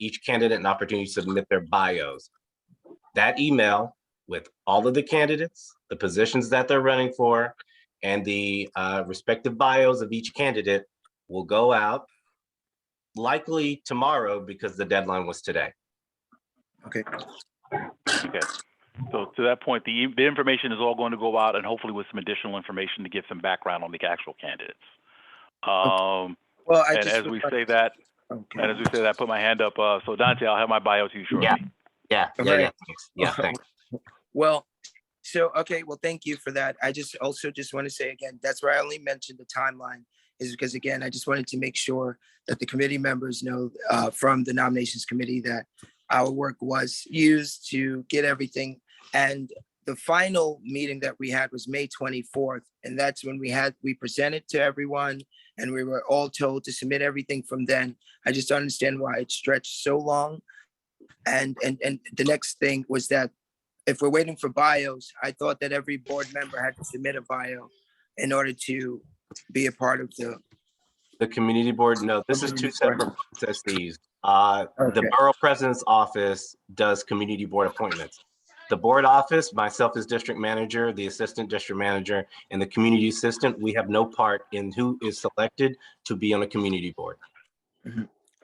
each candidate an opportunity to submit their bios. That email with all of the candidates, the positions that they're running for, and the respective bios of each candidate will go out likely tomorrow, because the deadline was today. Okay. Okay. So to that point, the information is all going to go out, and hopefully with some additional information to give some background on the actual candidates. Well, I and just as we say that, put my hand up. So Dante, I'll have my bio to you shortly. Yeah. Thanks. Yeah, thanks. Well, so, okay, well, thank you for that. I just also just want to say again, that's why I only mentioned the timeline, is because, again, I just wanted to make sure that the committee members know from the nominations committee that our work was used to get everything. And the final meeting that we had was May 24th. And that's when we presented to everyone, and we were all told to submit everything from then. I just don't understand why it stretched so long. And the next thing was that if we're waiting for bios, I thought that every board member had to submit a bio in order to be a part of the community board. No, this is two separate processes. The borough president's office does community board appointments. The board office, myself as district manager, the assistant district manager, and the community assistant, we have no part in who is selected to be on a community board.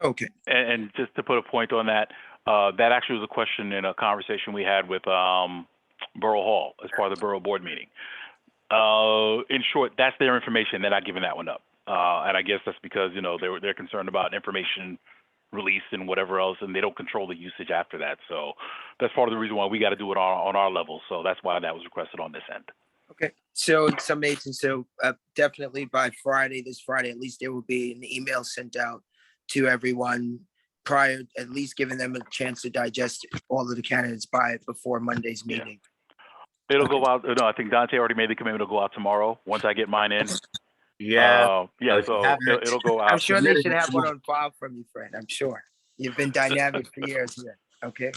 Okay. And just to put a point on that, that actually was a question in a conversation we had with Borough Hall as part of the borough board meeting. In short, that's their information. They're not giving that one up. And I guess that's because, you know, they're concerned about information release and whatever else, and they don't control the usage after that. So that's part of the reason why we got to do it on our level. So that's why that was requested on this end. Okay. So in summation, so definitely by this Friday, at least there will be an email sent out to everyone prior, at least giving them a chance to digest all of the candidates before Monday's meeting. It'll go out. No, I think Dante already made the commitment to go out tomorrow once I get mine in. Yeah. So it'll go out. I'm sure they should have one on file from you, Fred. I'm sure. You've been dynamic for years here. Okay.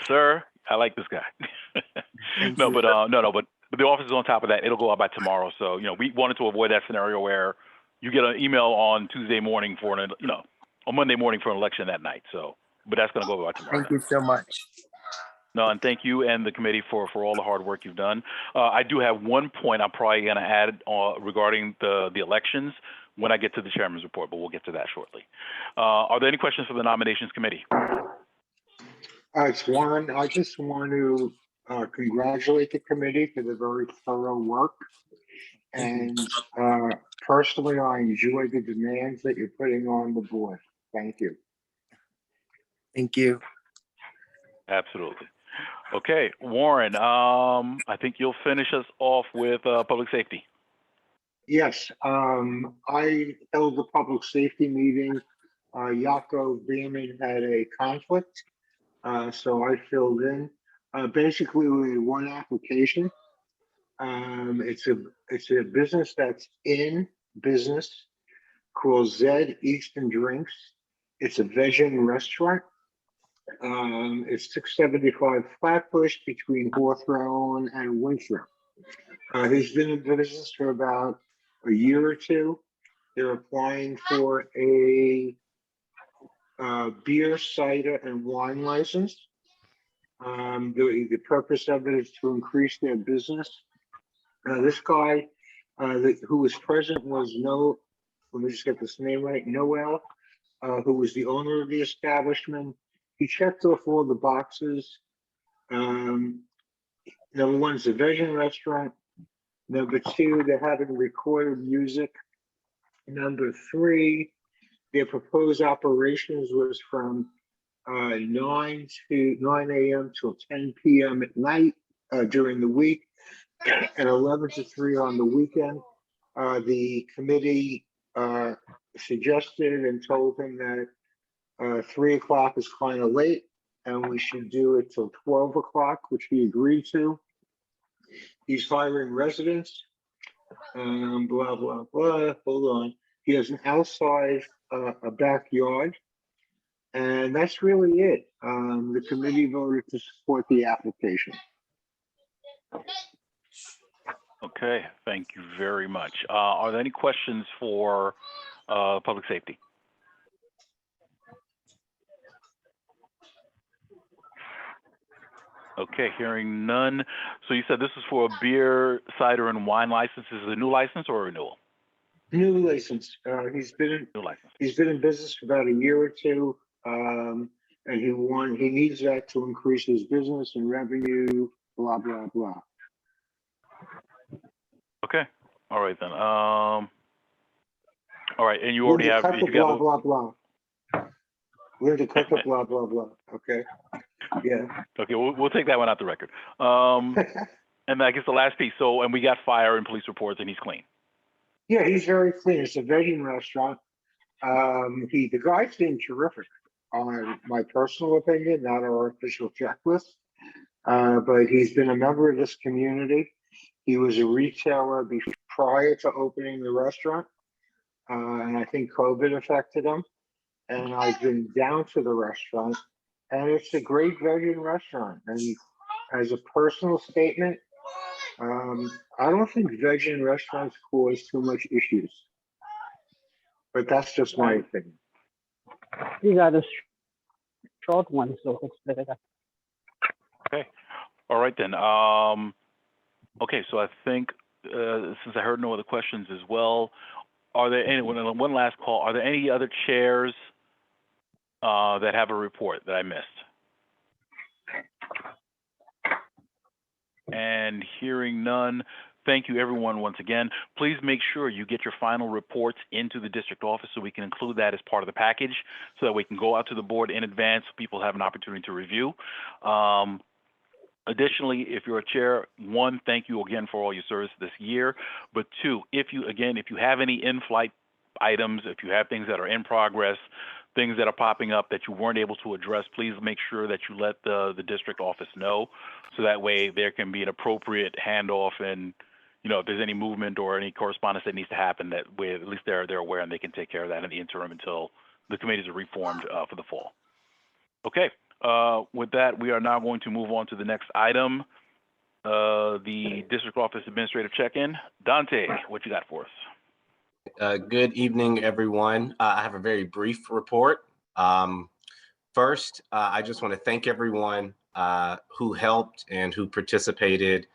Sir, I like this guy. No, but the office is on top of that. It'll go out by tomorrow. So, you know, we wanted to avoid that scenario where you get an email on Tuesday morning for on Monday morning for an election that night. So, but that's going to go out tomorrow. Thank you so much. No, and thank you and the committee for all the hard work you've done. I do have one point I'm probably going to add regarding the elections when I get to the chairman's report, but we'll get to that shortly. Are there any questions for the nominations committee? It's Warren. I just want to congratulate the committee for the very thorough work. And personally, I enjoy the demands that you're putting on the board. Thank you. Thank you. Absolutely. Okay, Warren, I think you'll finish us off with public safety. Yes, I held the public safety meeting. Jaco Beeman had a conflict, so I filled in. Basically, we had one application. It's a business that's in business. called Zed Eastern Drinks. It's a vegan restaurant. It's 675 Flatbush between Hawthorne and Winthrop. He's been in business for about a year or two. They're applying for a beer, cider, and wine license. The purpose of it is to increase their business. This guy who was present was let me just get this name right, Noel, who was the owner of the establishment. He checked off all the boxes. Number one, it's a vegan restaurant. Number two, they're having recorded music. Number three, their proposed operations was from 9 a.m. till 10 p.m. at night during the week, and 11 to 3 on the weekend. The committee suggested and told him that 3 o'clock is kind of late and we should do it till 12 o'clock, which he agreed to. He's hiring residents, blah, blah, blah. Hold on. He has an outside, a backyard, and that's really it. The committee voted to support the application. Okay, thank you very much. Are there any questions for public safety? Okay, hearing none. So you said this is for a beer, cider, and wine license. Is it a new license or a renewal? New license. He's been in business for about a year or two, and he needs that to increase his business and revenue. Blah blah blah. Okay, all right then. All right, and you already have. Blah blah blah. We're to cut the blah blah blah. Okay. Yeah. Okay, we'll take that one out the record. And I guess the last piece. So, and we got fire and police reports, and he's clean. Yeah, he's very clean. It's a vegan restaurant. The guy seemed terrific. On my personal opinion, not our official checklist. But he's been a member of this community. He was a retailer prior to opening the restaurant, and I think COVID affected him. And I've been down to the restaurant, and it's a great vegan restaurant. And as a personal statement, I don't think vegan restaurants cause too much issues, but that's just my opinion. These are the short ones, so it's better. Okay. All right then. Okay, so I think since I heard no other questions as well, are there any, one last call, are there any other chairs that have a report that I missed? And hearing none, thank you everyone once again. Please make sure you get your final reports into the district office so we can include that as part of the package so that we can go out to the board in advance so people have an opportunity to review. Additionally, if you're a chair, one, thank you again for all your service this year. But two, if you have any in-flight items, if you have things that are in progress, things that are popping up that you weren't able to address, please make sure that you let the district office know, so that way there can be an appropriate handoff, and if there's any movement or any correspondence that needs to happen, that way at least they're aware and they can take care of that in the interim until the committees are reformed for the fall. Okay. With that, we are now going to move on to the next item, the district office administrative check-in. Dante, what you got for us? Good evening, everyone. I have a very brief report. First, I just want to thank everyone who helped and who participated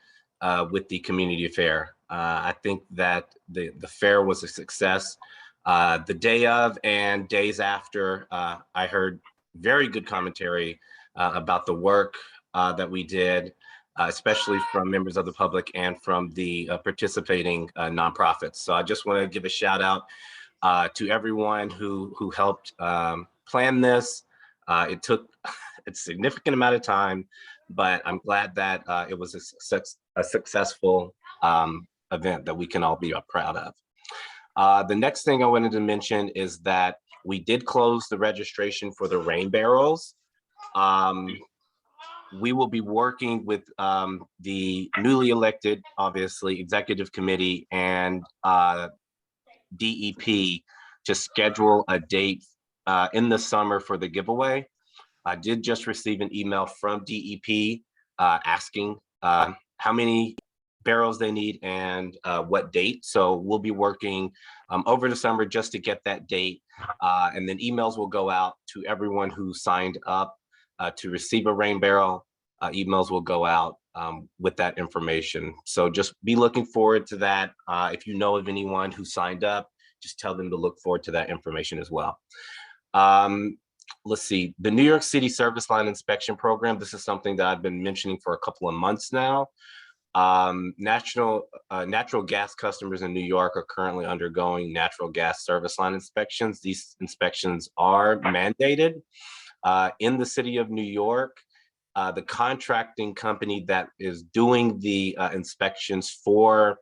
with the community fair. I think that the fair was a success. The day of and days after, I heard very good commentary about the work that we did, especially from members of the public and from the participating nonprofits. So I just want to give a shout out to everyone who helped plan this. It took a significant amount of time, but I'm glad that it was a successful event that we can all be proud of. The next thing I wanted to mention is that we did close the registration for the rain barrels. We will be working with the newly elected, obviously, executive committee and DEP to schedule a date in the summer for the giveaway. I did just receive an email from DEP asking how many barrels they need and what date. So we'll be working over the summer just to get that date. And then emails will go out to everyone who signed up to receive a rain barrel. Emails will go out with that information. So just be looking forward to that. If you know of anyone who signed up, just tell them to look forward to that information as well. Let's see, the New York City Service Line Inspection Program. This is something that I've been mentioning for a couple of months now. Natural gas customers in New York are currently undergoing natural gas service line inspections. These inspections are mandated in the city of New York. The contracting company that is doing the inspections for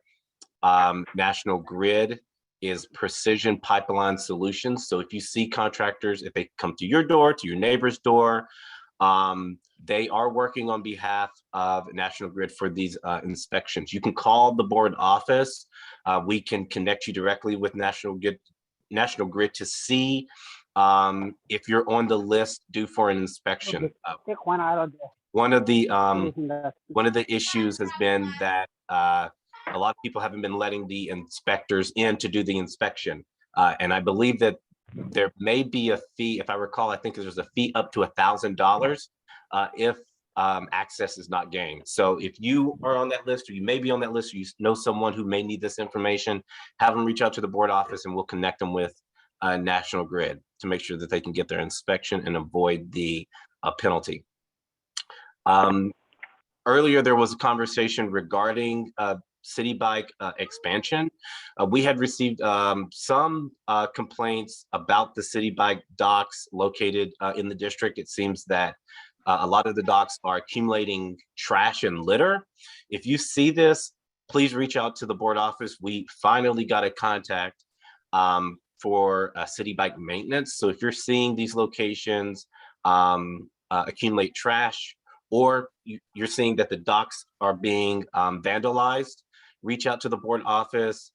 National Grid is Precision Pipeline Solutions. So if you see contractors, if they come to your door, to your neighbor's door, they are working on behalf of National Grid for these inspections. You can call the board office. We can connect you directly with National Grid to see if you're on the list due for an inspection. Take one out of there. One of the issues has been that a lot of people haven't been letting the inspectors in to do the inspection. And I believe that there may be a fee, if I recall, I think there's a fee up to $1,000 if access is not gained. So if you are on that list, or you may be on that list, or you know someone who may need this information, have them reach out to the board office and we'll connect them with National Grid to make sure that they can get their inspection and avoid the penalty. Earlier, there was a conversation regarding City Bike expansion. We had received some complaints about the City Bike docks located in the district. It seems that a lot of the docks are accumulating trash and litter. If you see this, please reach out to the board office. We finally got a contact for City Bike maintenance. So if you're seeing these locations accumulate trash, or you're seeing that the docks are being vandalized, reach out to the board office.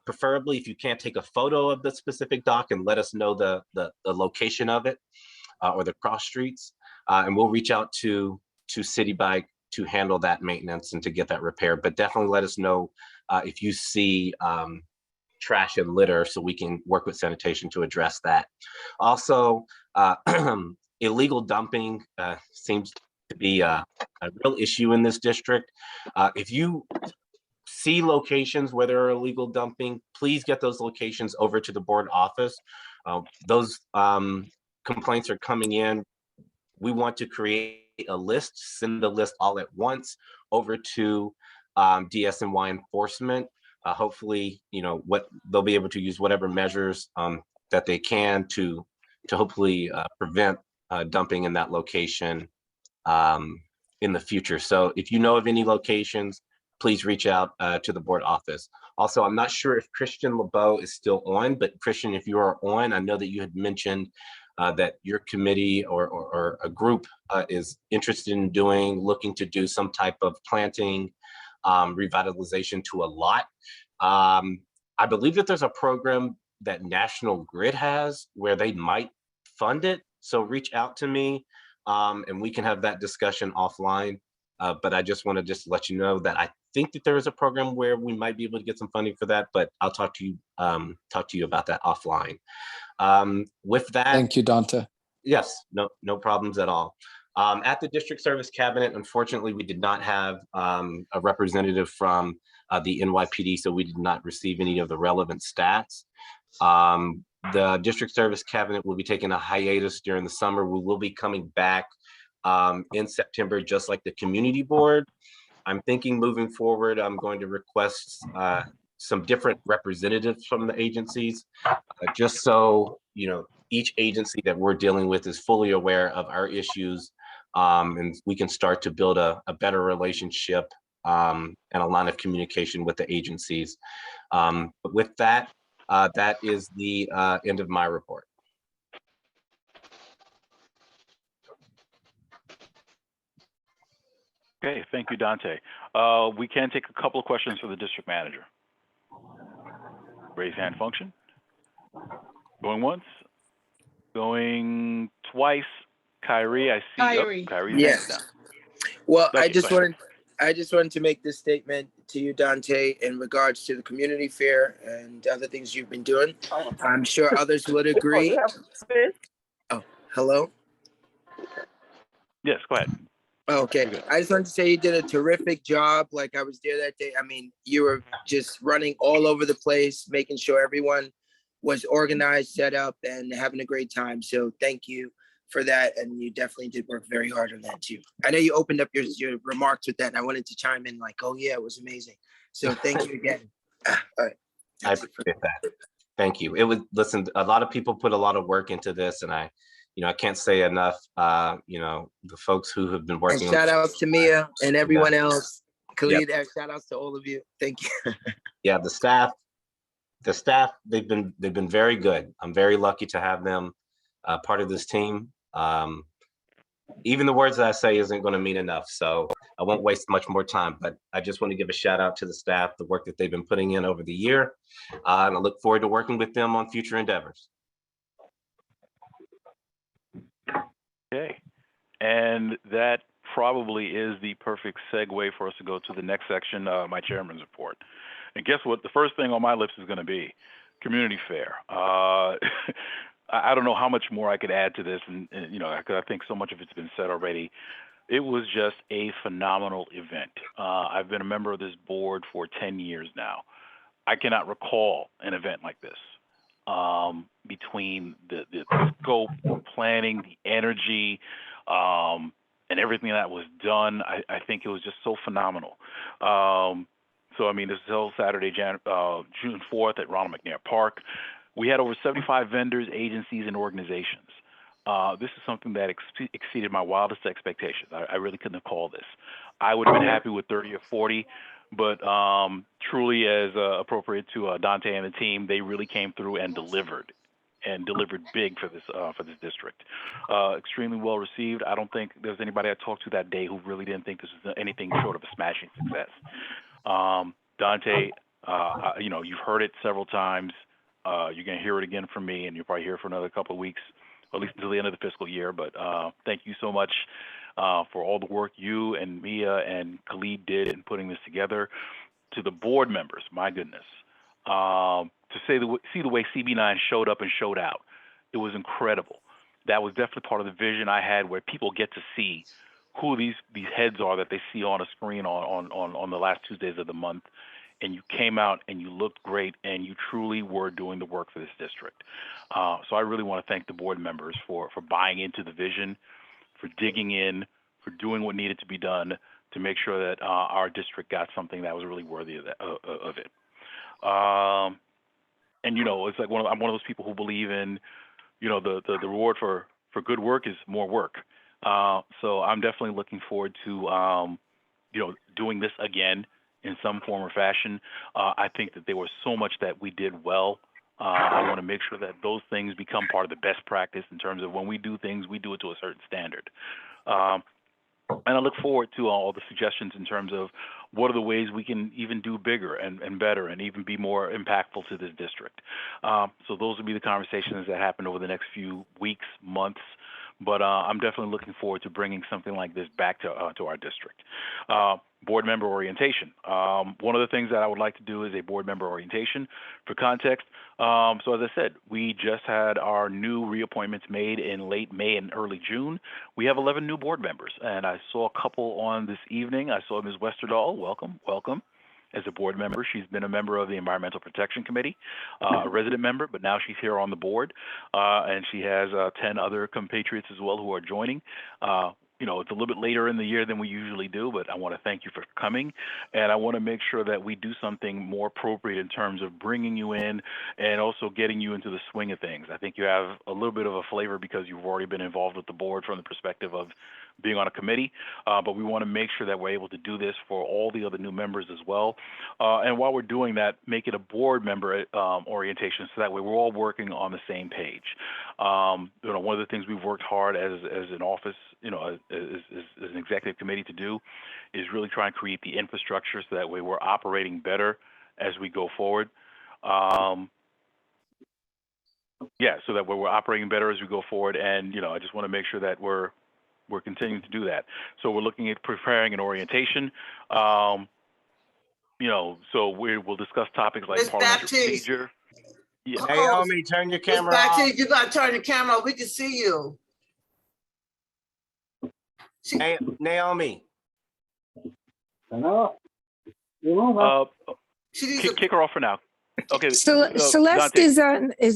Preferably, if you can't take a photo of the specific dock and let us know the location of it or the cross streets, and we'll reach out to City Bike to handle that maintenance and to get that repaired. But definitely let us know if you see trash and litter so we can work with sanitation to address that. Also, illegal dumping seems to be a real issue in this district. If you see locations where there are illegal dumping, please get those locations over to the board office. Those complaints are coming in. We want to create a list, send the list all at once over to DSNY enforcement. Hopefully, what they'll be able to use whatever measures that they can to hopefully prevent dumping in that location in the future. So if you know of any locations, please reach out to the board office. Also, I'm not sure if Christian LeBeau is still on, but Christian, if you are on, I know that you had mentioned that your committee or a group is interested in looking to do some type of planting revitalization to a lot. I believe that there's a program that National Grid has where they might fund it. So reach out to me and we can have that discussion offline. But I just want to let you know that I think that there is a program where we might be able to get some funding for that, but I'll talk to you about that offline. With that, thank you, Dante. Yes, no problems at all. At the District Service Cabinet, unfortunately, we did not have a representative from the NYPD, so we did not receive any of the relevant stats. The District Service Cabinet will be taking a hiatus during the summer. We will be coming back in September, just like the Community Board. I'm thinking moving forward, I'm going to request some different representatives from the agencies, just so each agency that we're dealing with is fully aware of our issues, and we can start to build a better relationship and a line of communication with the agencies. But with that, that is the end of my report. Okay, thank you, Dante. We can take a couple of questions for the district manager. Raise hand function. Going once, going twice. Kyrie, I see. Kyrie. Kyrie's Yes. hands down. Well, Okay, go ahead. I just wanted to make this statement to you, Dante, in regards to the community fair and other things you've been doing. I'm sure others would agree. Oh, hello? Yes, go ahead. Okay, Okay. I just wanted to say you did a terrific job. Like I was there that day. I mean, you were just running all over the place, making sure everyone was organized, set up, and having a great time. So thank you for that. And you definitely did work very hard on that too. I know you opened up your remarks with that, and I wanted to chime in like, oh yeah, it was amazing. So thank you again. All right. I appreciate that. Thank you. It was, listen, a lot of people put a lot of work into this, and I can't say enough, the folks who have been And working. shout out to Mia and everyone else. Khalid, Yep. shout outs to all of you. Thank you. Yeah, the staff, they've been very good. I'm very lucky to have them part of this team. Even the words that I say isn't going to mean enough, so I won't waste much more time, but I just want to give a shout out to the staff, the work that they've been putting in over the year, and I look forward to working with them on future endeavors. Okay. And that probably is the perfect segue for us to go to the next section, my chairman's report. And guess what? The first thing on my lips is going to be community fair. I don't know how much more I could add to this, and because I think so much of it's been said already. It was just a phenomenal event. I've been a member of this board for 10 years now. I cannot recall an event like this. Between the scope, the planning, the energy, and everything that was done, I think it was just so phenomenal. So, I mean, this is held Saturday, June 4th at Ronald McNair Park. We had over 75 vendors, agencies, and organizations. This is something that exceeded my wildest expectations. I really couldn't have called this. I would have been happy with 30 or 40, but truly, as appropriate to Dante and the team, they really came through and delivered big for this district. Extremely well received. I don't think there's anybody I talked to that day who really didn't think this was anything short of a smashing success. Dante, you've heard it several times. You're going to hear it again from me, and you'll probably hear it for another couple of weeks, at least until the end of the fiscal year. But thank you so much for all the work you and Mia and Khalid did in putting this together. To the board members, my goodness, to see the way CB9 showed up and showed out, it was incredible. That was definitely part of the vision I had, where people get to see who these heads are that they see on a screen on the last Tuesdays of the month. And you came out and you looked great, and you truly were doing the work for this district. So I really want to thank the board members for buying into the vision, for digging in, for doing what needed to be done to make sure that our district got something that was really worthy of it. And it's like I'm one of those people who believe in, the reward for good work is more work. So I'm definitely looking forward to doing this again in some form or fashion. I think that there was so much that we did well. I want to make sure that those things become part of the best practice in terms of when we do things, we do it to a certain standard. And I look forward to all the suggestions in terms of what are the ways we can even do bigger and better and even be more impactful to this district. So those will be the conversations that happen over the next few weeks, months. But I'm definitely looking forward to bringing something like this back to our district. Board member orientation. One of the things that I would like to do is a board member orientation. For context, so as I said, we just had our new reappointments made in late May and early June. We have 11 new board members, and I saw a couple on this evening. I saw Ms. Westerdahl. Welcome. As a board member, she's been a member of the Environmental Protection Committee, a resident member, but now she's here on the board, and she has 10 other compatriots as well who are joining. It's a little bit later in the year than we usually do, but I want to thank you for coming, and I want to make sure that we do something more appropriate in terms of bringing you in and also getting you into the swing of things. I think you have a little bit of a flavor because you've already been involved with the board from the perspective of being on a committee, but we want to make sure that we're able to do this for all the other new members as well. And while we're doing that, make it a board member orientation so that way we're all working on the same page. One of the things we've worked hard as an office, as an executive committee to do is really try and create the infrastructure so that way we're operating better as we go forward. Yeah, so that we're operating better as we go forward, and I just want to make sure that we're continuing to do that. So we're looking at preparing an orientation. So we'll discuss topics like Ms. parliamentary Baptiste. procedure. Yeah. Naomi, turn your Ms. camera off. Baptiste, you gotta turn the camera. We can see you. Hey, Naomi. Hello? You move Kick her off for now. Okay. Celeste Dante. is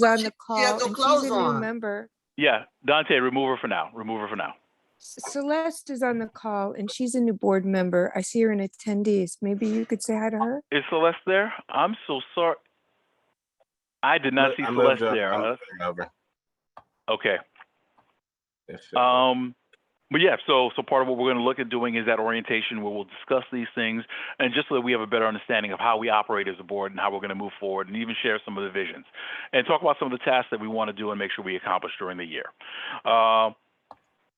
on the call, has no and she's clothes a new on. member. Yeah, Dante, remove her for now. Celeste is on the call, and she's a new board member. I see her in attendees. Maybe you could say hi to her. Is Celeste there? I'm so sorry. I did not see I Celeste moved up. there. I'm moving over. Okay. But yeah, so part of what we're going to look at doing is that orientation where we'll discuss these things, and just so that we have a better understanding of how we operate as a board and how we're going to move forward, and even share some of the visions, and talk about some of the tasks that we want to do and make sure we accomplish during the year.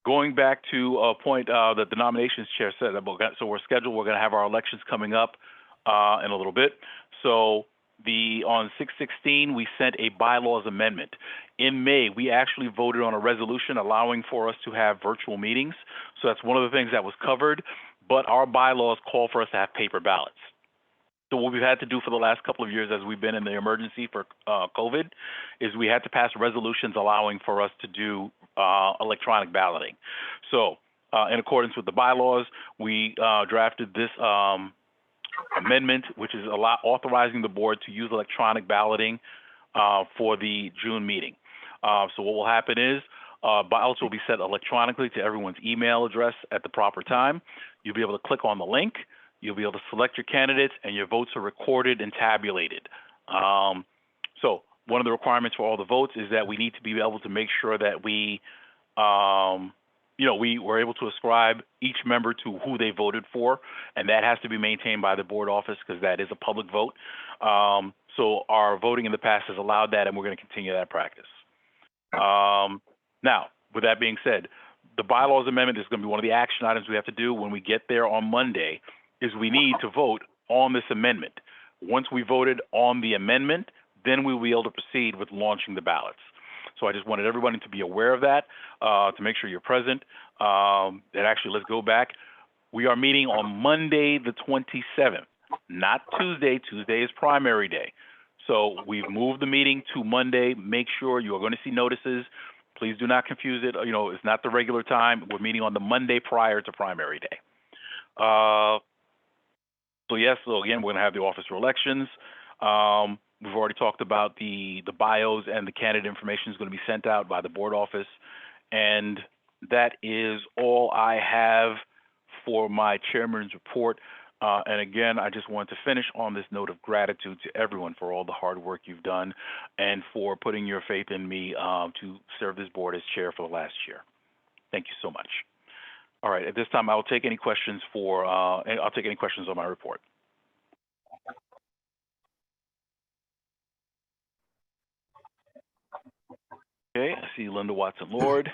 Going back to a point that the nominations chair said, we're going to have our elections coming up in a little bit. So on 6/16, we sent a bylaws amendment. In May, we actually voted on a resolution allowing for us to have virtual meetings. So that's one of the things that was covered, but our bylaws call for us to have paper ballots. So what we've had to do for the last couple of years as we've been in the emergency for COVID is we had to pass resolutions allowing for us to do electronic balloting. So in accordance with the bylaws, we drafted this amendment, which is authorizing the board to use electronic balloting for the June meeting. So what will happen is ballots will be sent electronically to everyone's email address at the proper time. You'll be able to click on the link. You'll be able to select your candidates, and your votes are recorded and tabulated. So one of the requirements for all the votes is that we need to be able to make sure that we were able to ascribe each member to who they voted for, and that has to be maintained by the board office because that is a public vote. So our voting in the past has allowed that, and we're going to continue that practice. Now, with that being said, the bylaws amendment is going to be one of the action items we have to do when we get there on Monday, is we need to vote on this amendment. Once we voted on the amendment, then we will be able to proceed with launching the ballots. So I just wanted everybody to be aware of that, to make sure you're present. And actually, let's go back. We are meeting on Monday the 27th, not Tuesday. Tuesday is primary day. So we've moved the meeting to Monday. Make sure you are going to see notices. Please do not confuse it. It's not the regular time. We're meeting on the Monday prior to primary day. So again, we're going to have the office for elections. We've already talked about the bios, and the candidate information is going to be sent out by the board office. And that is all I have for my chairman's report. And again, I just want to finish on this note of gratitude to everyone for all the hard work you've done and for putting your faith in me to serve this board as chair for the last year. Thank you so much. All right, at this time, I'll take any questions on my report. Okay, I see Linda Watson-Lord.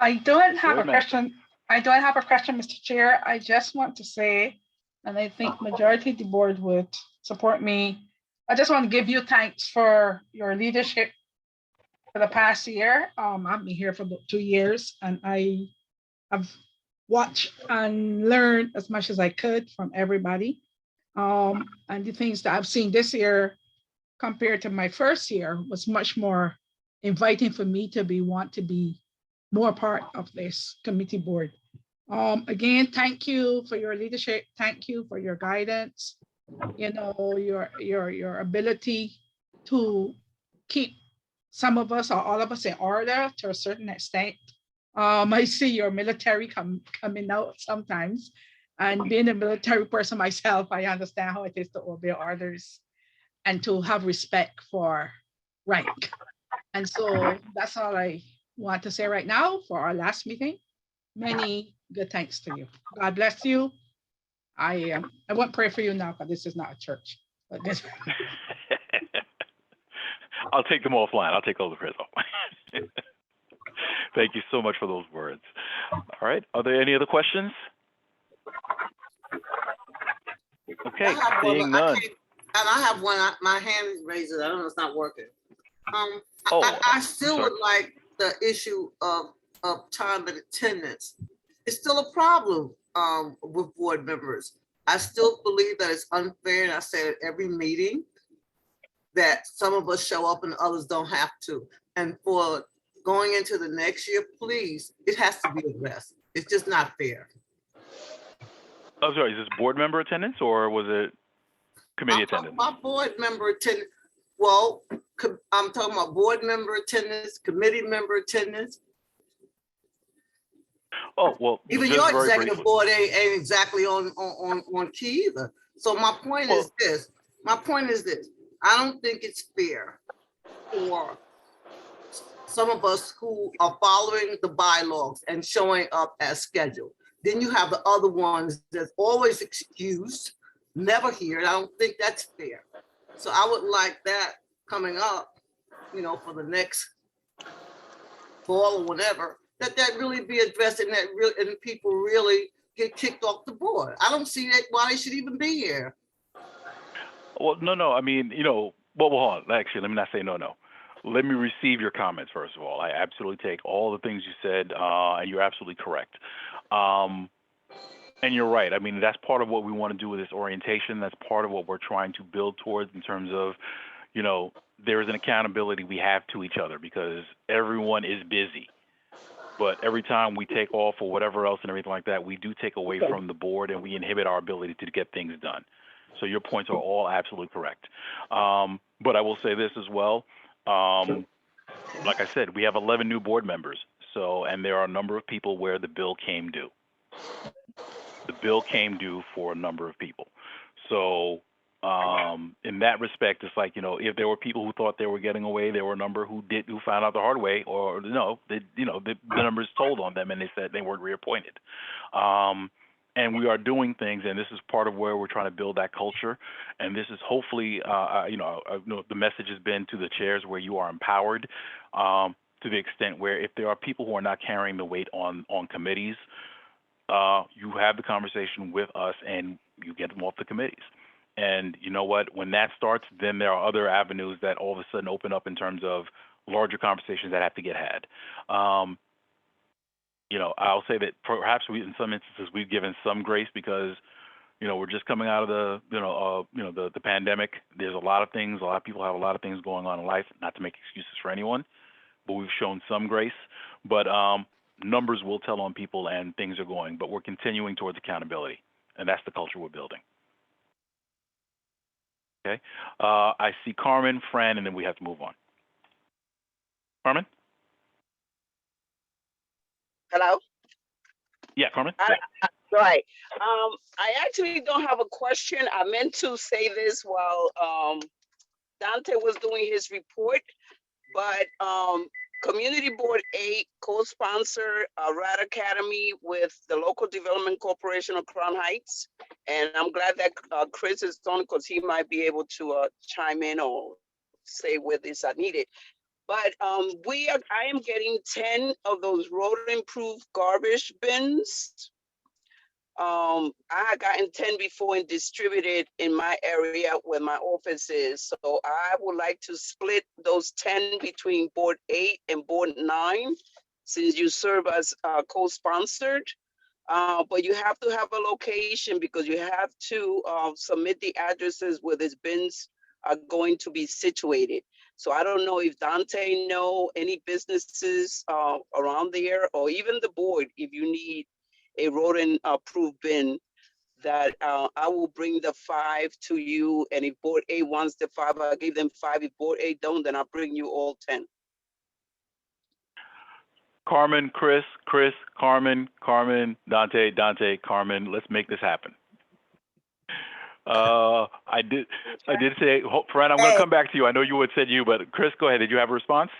I don't have Go a ahead, question. I don't have a question, Mr. Chair. I just want to say, and I think majority of the board would support me. I just want to give you thanks for your leadership for the past year. I've been here for about 2 years, and I have watched and learned as much as I could from everybody. And the things that I've seen this year compared to my first year was much more inviting for me to want to be more part of this committee board. Again, thank you for your leadership. Thank you for your guidance. Your ability to keep some of us or all of us in order to a certain extent. I see your military coming out sometimes, and being a military person myself, I understand how it is to obey orders and to have respect for rank. And so that's all I want to say right now for our last meeting. Many good thanks to you. God bless you. I won't pray for you now because this is not a church. But this I'll take them offline. I'll take all the prayers off. Thank you so much for those words. All right. Are there any other questions? Okay. Seeing none. And I have one. My hand is raised. I don't know. It's not working. Oh, I still sorry. would like the issue of time and attendance. It's still a problem with board members. I still believe that it's unfair, and I say it at every meeting, that some of us show up and others don't have to. And for going into the next year, please, it has to be addressed. It's just not fair. I'm sorry, is this board member attendance or was it committee attendance? My board member attendance, well, I'm talking about board member attendance, committee member attendance. Oh, well, Even just your very executive briefly. board ain't exactly on key either. So my point is this, I don't think it's fair for some of us who are following the bylaws and showing up as scheduled. Then you have the other ones that's always excused, never here. And I don't think that's fair. So I would like that coming up, you know, for the next fall or whenever, that really be addressed and and people really get kicked off the board. I don't see that why they should even be here. Well, no. I mean, you know, well, hold on. Actually, let me not say no. Let me receive your comments, first of all. I absolutely take all the things you said, and you're absolutely correct. And you're right. I mean, that's part of what we want to do with this orientation. That's part of what we're trying to build towards in terms of, you know, there is an accountability we have to each other because everyone is busy. But every time we take off or whatever else and everything like that, we do take away from the board and we inhibit our ability to get things done. So your points are all absolutely correct. But I will say this as well. Like I said, we have 11 new board members. So, and there are a number of people where the bill came due. The bill came due for a number of people. So in that respect, it's like, you know, if there were people who thought they were getting away, there were a number who found out the hard way, or no, the numbers told on them and they said they weren't reappointed. And we are doing things, and this is part of where we're trying to build that culture. And this is hopefully, the message has been to the chairs where you are empowered to the extent where if there are people who are not carrying the weight on committees, you have the conversation with us and you get them off the committees. And you know what? When that starts, then there are other avenues that all of a sudden open up in terms of larger conversations that have to get had. I'll say that perhaps in some instances, we've given some grace because, we're just coming out of the pandemic. There's a lot of people have a lot of things going on in life, not to make excuses for anyone, but we've shown some grace. But numbers will tell on people and things are going, but we're continuing towards accountability, and that's the culture we're building. Okay. I see Carmen, Fran, and then we have to move on. Carmen? Hello? Yeah, Carmen? Right. I actually don't have a question. I meant to say this while Dante was doing his report, but Community Board 8 co-sponsor Rad Academy with the Local Development Corporation of Crown Heights. And I'm glad that Chris is on because he might be able to chime in or say where these are needed. But I am getting 10 of those road improved garbage bins. I had gotten 10 before and distributed in my area where my office is. So I would like to split those 10 between Board 8 and Board 9, since you serve as co-sponsored. But you have to have a location because you have to submit the addresses where these bins are going to be situated. So I don't know if Dante know any businesses around there, or even the board, if you need a rodent approved bin, that I will bring the 5 to you. And if Board 8 wants the 5, I'll give them 5. If Board 8 don't, then I'll bring you all 10. Carmen, Chris, Carmen, Dante, Carmen. Let's make this happen. I did say, Fran, I'm going to come back to you. I know you would said you, but Chris, go ahead. Did you have a response?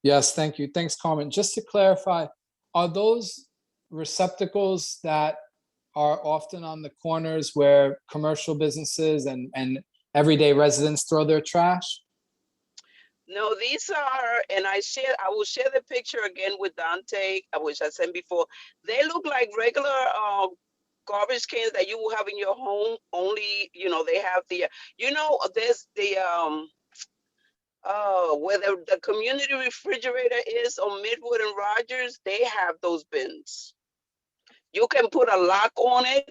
Yes, thank you. Thanks, Carmen. Just to clarify, are those receptacles that are often on the corners where commercial businesses and everyday residents throw their trash? No, these are, and I will share the picture again with Dante, which I sent before. They look like regular garbage cans that you will have in your home, only, they have the, there's the, where the community refrigerator is on Midwood and Rogers, they have those bins. You can put a lock on it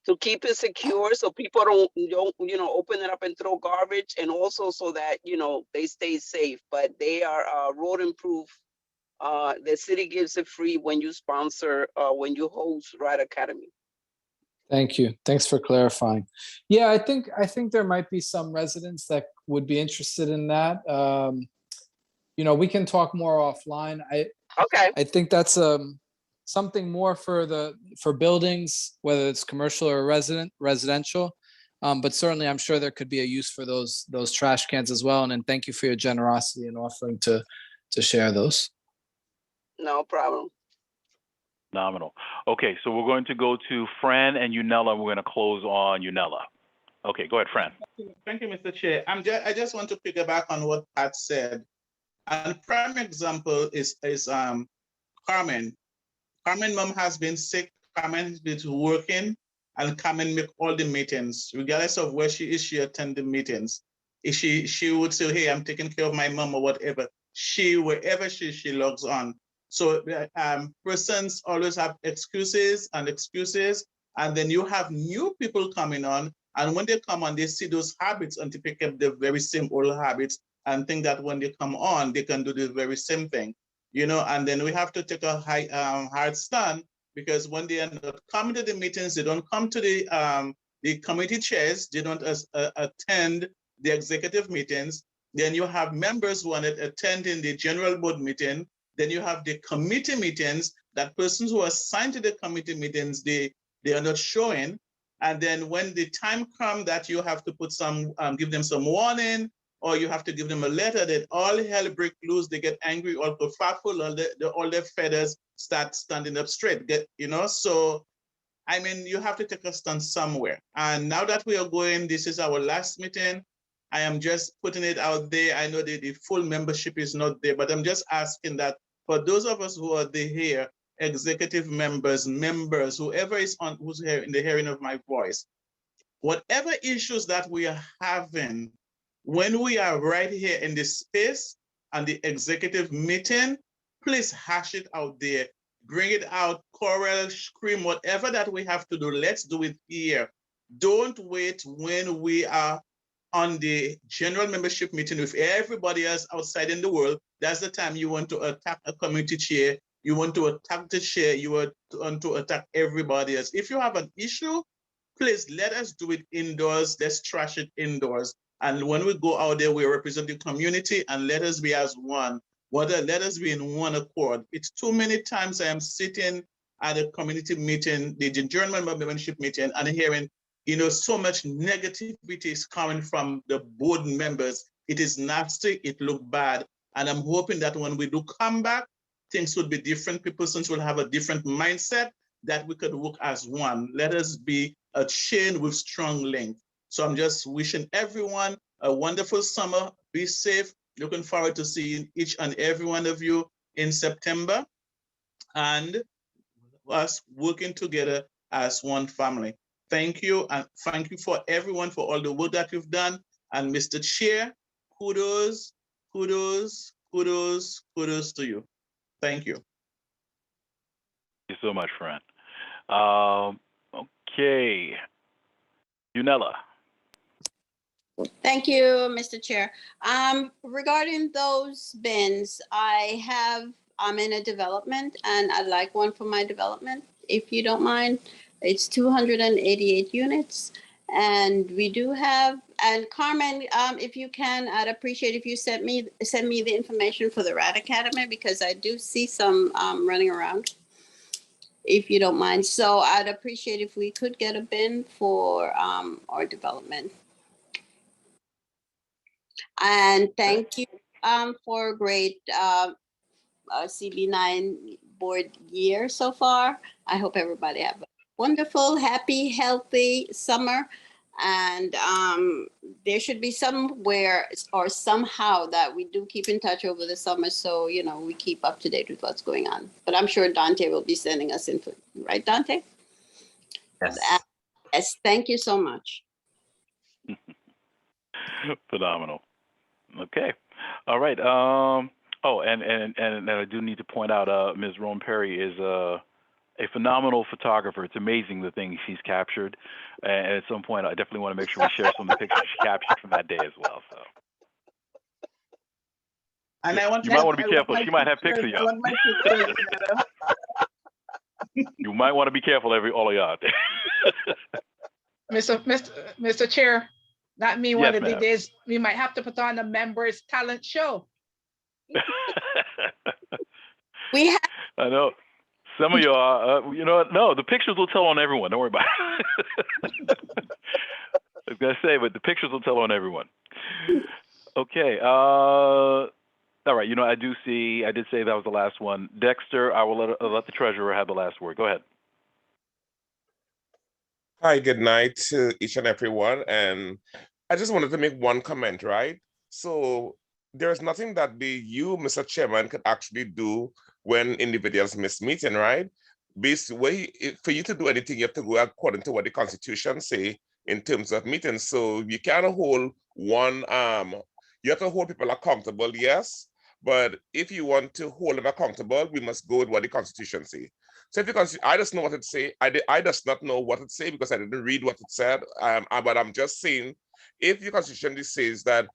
to keep it secure so people don't open it up and throw garbage, and also so that they stay safe. But they are rodent proof. The city gives it free when you sponsor, when you host Ride Academy. Thank you. Thanks for clarifying. Yeah, I think there might be some residents that would be interested in that. We can talk more offline. I think that's something more for buildings, whether it's commercial or residential. But certainly I'm sure there could be a use for those trash cans as well. And then thank you for your generosity in offering to share those. No problem. Phenomenal. Okay, so we're going to go to Fran and Yunella. We're going to close on Yunella. Okay, go ahead, Fran. Thank you, Mr. Chair. I just want to piggyback on what Pat said. And prime example is Carmen. Carmen mom has been sick. Carmen has been working, and Carmen make all the meetings, regardless of where she is. She attend the meetings. If she would say, "Hey, I'm taking care of my mom," or whatever. Wherever she logs on. So persons always have excuses, and then you have new people coming on, and when they come on, they see those habits and to pick up the very same old habits and think that when they come on, they can do the very same thing, and then we have to take a hard stand, because when they are not coming to the meetings, they don't come to the committee chairs, they don't attend the executive meetings. Then you have members who are not attending the general board meeting. Then you have the committee meetings, that persons who are assigned to the committee meetings, they are not showing. And then when the time comes that you have to put give them some warning, or you have to give them a letter, that all hell break loose, they get angry, all kerfuffle, all their feathers start standing up straight. So I mean, you have to take a stand somewhere. And now that we are going, this is our last meeting. I am just putting it out there. I know that the full membership is not there, but I'm just asking that for those of us who are here, executive members, whoever is who's here in the hearing of my voice, whatever issues that we are having, when we are right here in this space and the executive meeting, please hash it out there. Bring it out, quarrel, scream, whatever that we have to do, let's do it here. Don't wait when we are on the general membership meeting with everybody else outside in the world. That's the time you want to attack a committee chair. You want to attack the chair. You want to attack everybody else. If you have an issue, please let us do it indoors. Let's trash it indoors. And when we go out there, we represent the community, and let us be as one. Let us be in one accord. It's too many times I am sitting at a community meeting, the general membership meeting, and hearing, so much negativity is coming from the board members. It is nasty, it looks bad. And I'm hoping that when we do come back, things would be different. People will have a different mindset, that we could work as one. Let us be a chain with strong link. So I'm just wishing everyone a wonderful summer. Be safe. Looking forward to seeing each and every one of you in September, and us working together as one family. Thank you, and thank you for everyone for all the work that you've done. And Mr. Chair, kudos, kudos, kudos, kudos to you. Thank you. Thank you so much, Fran. Okay, Yunella. Thank you, Mr. Chair. Regarding those bins, I'm in a development, and I'd like one for my development, if you don't mind. It's 288 units. And we do have, and Carmen, if you can, I'd appreciate if you send me the information for the Ride Academy, because I do see some running around, if you don't mind. So I'd appreciate if we could get a bin for our development. And thank you for a great CB9 board year so far. I hope everybody have a wonderful, happy, healthy summer. And there should be somewhere or somehow that we do keep in touch over the summer. So, you know, we keep up to date with what's going on. But I'm sure Dante will be sending us info, right, Dante? Yes. Yes, thank you so much. Phenomenal. Okay. All right. Oh, and I do need to point out, Ms. Roan Perry is a phenomenal photographer. It's amazing the things she's captured. And at some point, I definitely want to make sure we share some of the pictures she captured from that day as well. So And I want you might want to be careful. She might have pics of I y'all. want my pictures, You might want to be careful, all of y'all out there. Mr. Chair, that mean one Yes, of the ma'am. days we might have to put on a members talent show. We have. I know. Some of y'all, you know what? No, the pictures will tell on everyone. Don't worry about it. I was going to say, but the pictures will tell on everyone. Okay. All right. You know, I did say that was the last one. Dexter, I will let the treasurer have the last word. Go ahead. Hi, good night to each and every one. And I just wanted to make one comment, right? So there's nothing that you, Mr. Chairman, could actually do when individuals miss meeting, right? Basically, for you to do anything, you have to go according to what the Constitution say in terms of meetings. So you can't hold one, you have to hold people accountable, yes. But if you want to hold them accountable, we must go with what the Constitution say. So if you I just know what it say. I just not know what it say because I didn't read what it said. But I'm just saying, if your Constitution says that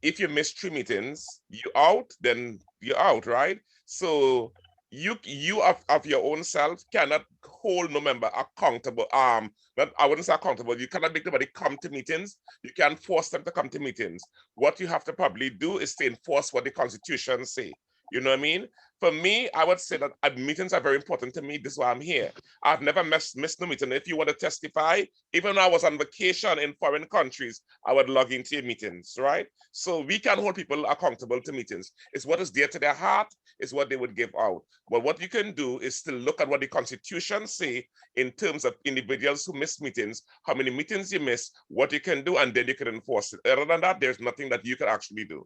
if you miss 3 meetings, you out, then you're out, right? So you of your own self cannot hold no member accountable. But I wouldn't say accountable. You cannot make nobody come to meetings. You can't force them to come to meetings. What you have to probably do is to enforce what the Constitution say. You know what I mean? For me, I would say that meetings are very important to me. This is why I'm here. I've never missed no meeting. If you want to testify, even when I was on vacation in foreign countries, I would log into your meetings, right? So we can hold people accountable to meetings. It's what is dear to their heart, is what they would give out. But what you can do is still look at what the Constitution say in terms of individuals who miss meetings, how many meetings you miss, what you can do, and then you can enforce it. Other than that, there's nothing that you can actually do.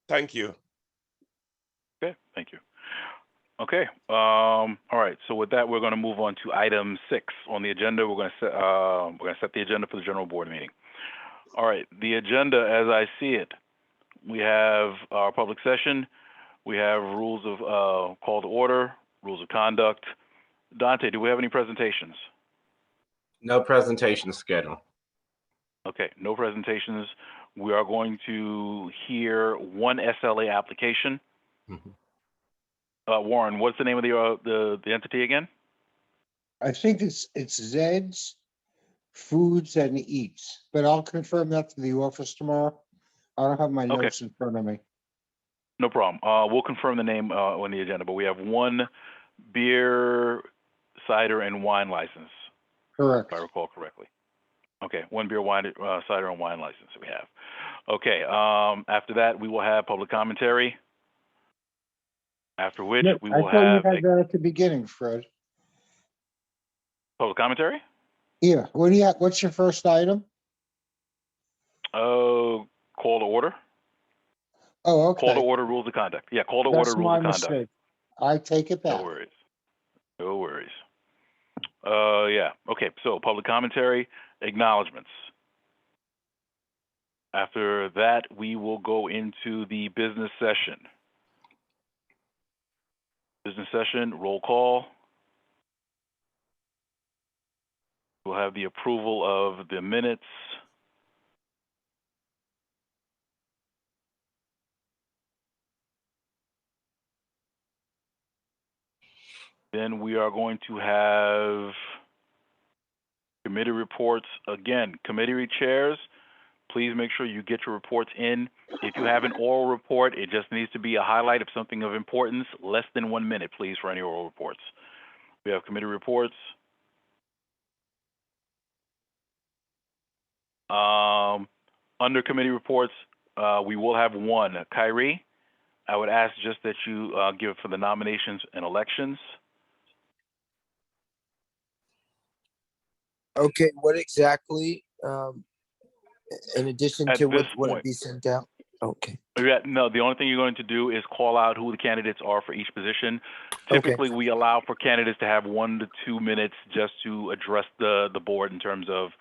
Thank you. Okay, thank you. Okay, all right. So with that, we're going to move on to item 6 on the agenda. We're going to set the agenda for the general board meeting. All right, the agenda as I see it, we have our public session. We have rules of call to order, rules of conduct. Dante, do we have any presentations? No presentation schedule. Okay, no presentations. We are going to hear one SLA application. Warren, what's the name of the entity again? I think it's Zed's Foods and Eats, but I'll confirm that to the office tomorrow. I don't have my Okay. notes in front of me. No problem. We'll confirm the name on the agenda, but we have one beer, cider, and wine license, Correct. if I recall correctly. Okay, one beer, wine, cider, and wine license we have. Okay, after that, we will have public commentary, after which No, we I will thought you have had that at the beginning, Fred. public commentary. Yeah, what do you have? What's your first item? Call to order. Oh, Call to okay. order, rules of conduct. Yeah, call to That's order, rules my of conduct. mistake. I take it No back. worries. No worries. Yeah. Okay. So public commentary, acknowledgements. After that, we will go into the business session. Business session, roll call. We'll have the approval of the minutes. Then we are going to have committee reports. Again, committee chairs, please make sure you get your reports in. If you have an oral report, it just needs to be a highlight of something of importance, less than 1 minute, please, for any oral reports. We have committee reports. Under committee reports, we will have one. Kyrie, I would ask just that you give for the nominations and elections. Okay, what exactly, in addition At to this what it point. be sent out? Okay, Yeah, no, the only thing you're going to do is call out who the candidates are for each position. Typically, we allow for candidates to have 1 to 2 minutes just to address the board in terms of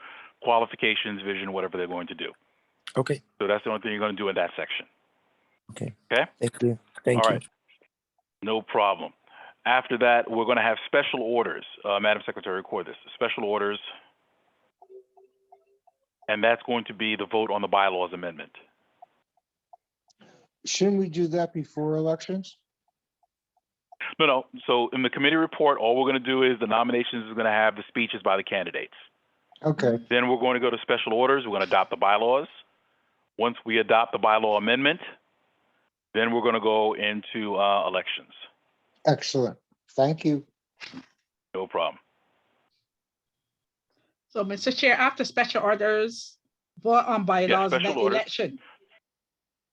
qualifications, vision, whatever they're going to do. okay, So that's the only thing you're going to do in that section. okay. Okay? Thank you, thank All you. right. No problem. After that, we're going to have special orders. Madam Secretary, record this. Special orders. And that's going to be the vote on the bylaws amendment. Shouldn't we do that before elections? No. So in the committee report, all we're going to do is the nominations is going to have the speeches by the candidates. Okay, Then we're going to go to special orders. We're going to adopt the bylaws. Once we adopt the bylaw amendment, then we're going to go into elections. excellent. Thank you. No problem. So, Mr. Chair, after special orders, vote on bylaws, special then orders. election.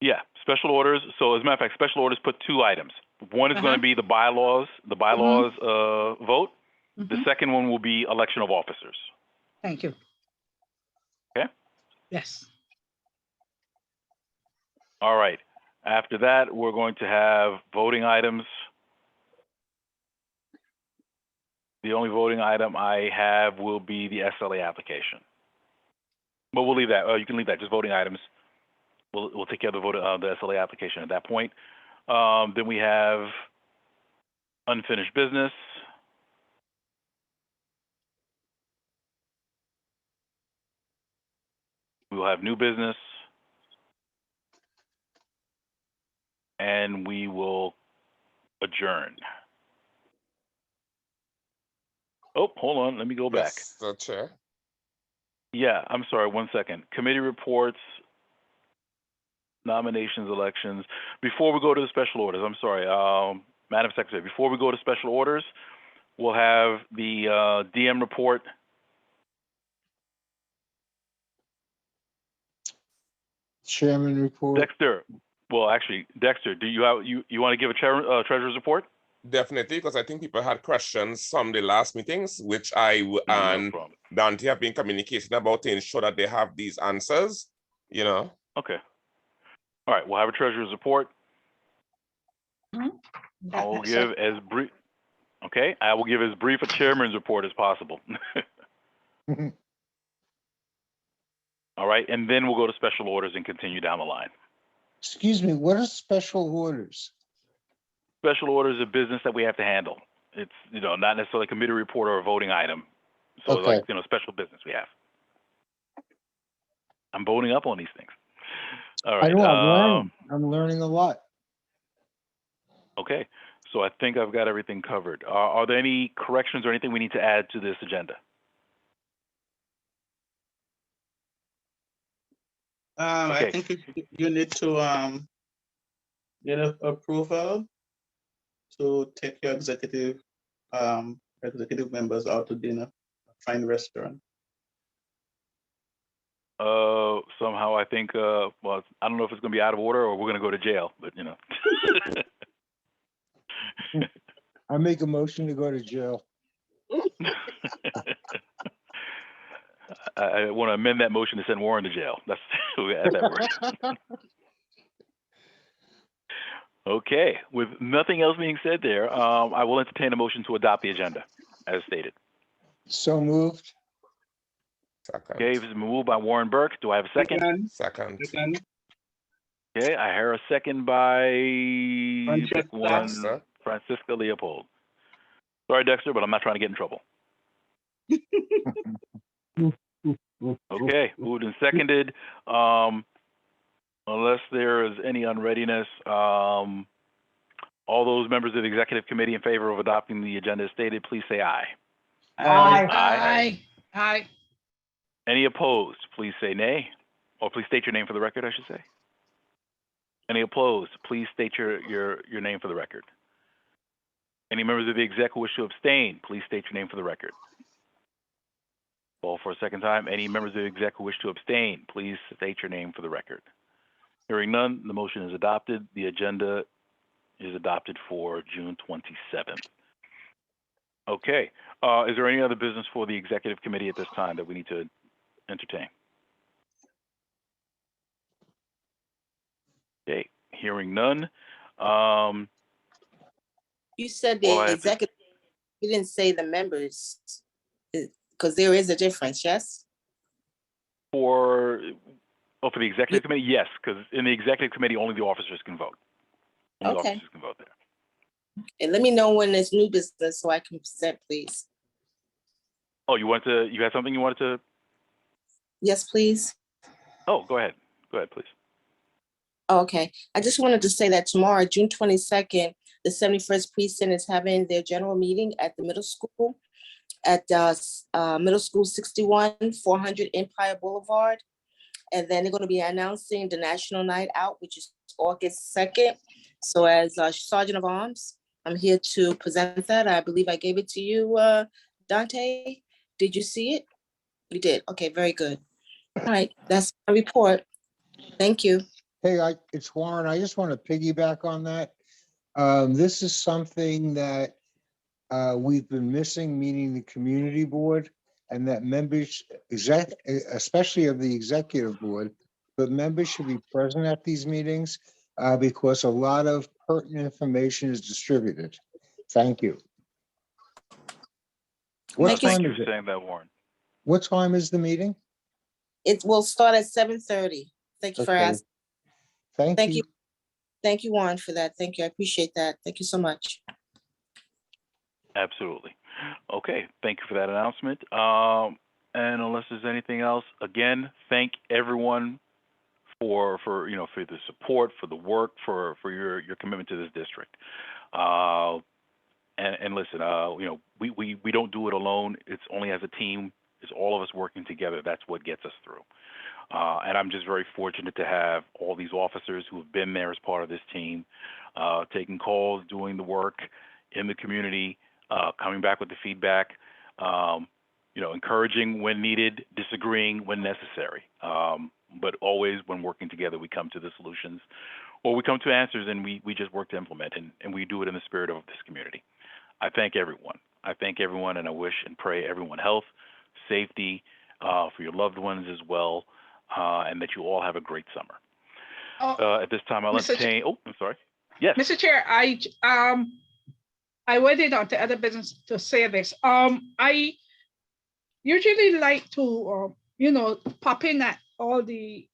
Yeah, special orders. So as a matter of fact, special orders put 2 items. One is going to be the bylaws vote. The second one will be election of officers. Thank you. Okay? Yes. All right. After that, we're going to have voting items. The only voting item I have will be the SLA application. But we'll leave that. You can leave that. Just voting items. We'll take care of the SLA application at that point. Then we have unfinished business. We will have new business. And we will adjourn. Oh, hold on. Let me go back. Yes, the chair. Yeah, I'm sorry. 1 second. Committee reports, nominations, elections. Before we go to the special orders, I'm sorry, Madam Secretary, before we go to special orders, we'll have the DM report. Chairman report. Dexter, well, actually, Dexter, do you have, you want to give a treasurer's report? Definitely, because I think people had questions from the last meetings, which I and Dante have been communicating about to ensure that they have these answers, you know. Okay. All right, we'll have a treasurer's report. I will give as brief. Okay, I will give as brief a chairman's report as possible. All right, and then we'll go to special orders and continue down the line. Excuse me, what are special orders? Special orders are business that we have to handle. It's, not necessarily a committee report or a voting item. So Okay. like, special business we have. I'm voting up on these things. All right. I know, I'm learning a lot. Okay, so I think I've got everything covered. Are there any corrections or anything we need to add to this agenda? I think you need to get approval to take your executive members out to dinner, a fine restaurant. Somehow I think, well, I don't know if it's going to be out of order or we're going to go to jail, but I make a motion to go to jail. I want to amend that motion to send Warren to jail. That's as that works. Okay, with nothing else being said there, I will entertain a motion to adopt the agenda as stated. So moved. Second. Okay, this is moved by Warren Burke. Do I have a second? Second. Okay, I hear a second by Dexter. Francisca Leopold. Sorry, Dexter, but I'm not trying to get in trouble. Okay, moved and seconded. Unless there is any unreadiness, all those members of the executive committee in favor of adopting the agenda as stated, please say aye. Aye. Aye. Aye. Any opposed, please say nay. Or please state your name for the record, I should say. Any opposed, please state your name for the record. Any members of the exec who wish to abstain, please state your name for the record. Call for a second time. Any members of the exec who wish to abstain, please state your name for the record. Hearing none, the motion is adopted. The agenda is adopted for June 27th. Okay. Is there any other business for the executive committee at this time that we need to entertain? Okay, hearing none. You said Well, I the have to- executive, you didn't say the members, because there is a difference, yes? For the executive committee, yes, because in the executive committee, only the officers can vote. Only Okay. officers can vote there. And let me know when there's new business so I can present, please. Oh, you had something you wanted to? Yes, please. Oh, go ahead. Go ahead, please. Okay, I just wanted to say that tomorrow, June 22nd, the 71st precinct is having their general meeting at the middle school at Middle School 61, 400 Empire Boulevard. And then they're going to be announcing the National Night Out, which is August 2nd. So as Sergeant of Arms, I'm here to present that. I believe I gave it to you, Dante. Did you see it? You did. Okay, very good. All right, that's my report. Thank you. Hey, it's Warren. I just want to piggyback on that. This is something that we've been missing, meaning the community board, and that members, especially of the executive board, but members should be present at these meetings because a lot of pertinent information is distributed. Thank you. What Thank time you is for it? saying that, Warren. What time is the meeting? It will start at 7:30. Thank you for Okay. asking. Thank Thank you. you. Thank you, Warren, for that. Thank you. I appreciate that. Thank you so much. Absolutely. Okay, thank you for that announcement. And unless there's anything else, again, thank everyone for the support, for the work, for your commitment to this district. And listen, we don't do it alone. It's only as a team. It's all of us working together. That's what gets us through. And I'm just very fortunate to have all these officers who have been there as part of this team, taking calls, doing the work in the community, coming back with the feedback, encouraging when needed, disagreeing when necessary. But always when working together, we come to the solutions or we come to answers and we just work to implement and we do it in the spirit of this community. I thank everyone. And I wish and pray everyone health, safety for your loved ones as well, and that you all have a great summer. At this time, I'll Mr. entertain. Oh, I'm sorry. Yes. Mr. Chair, I waited on the other business to say this. I usually like to, pop in at all the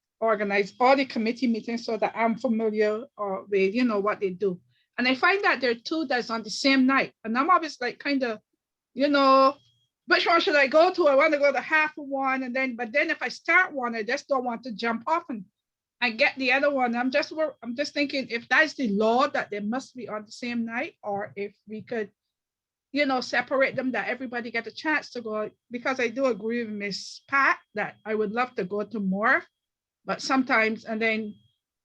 committee meetings so that I'm familiar with, what they do. And I find that there are two that's on the same night. And I'm always like kind of, which one should I go to? I want to go to half of one. But then if I start one, I just don't want to jump off and get the other one. I'm just thinking if that's the law that they must be on the same night, or if we could, separate them, that everybody get a chance to go, because I do agree with Miss Pat that I would love to go to more, but sometimes, sometimes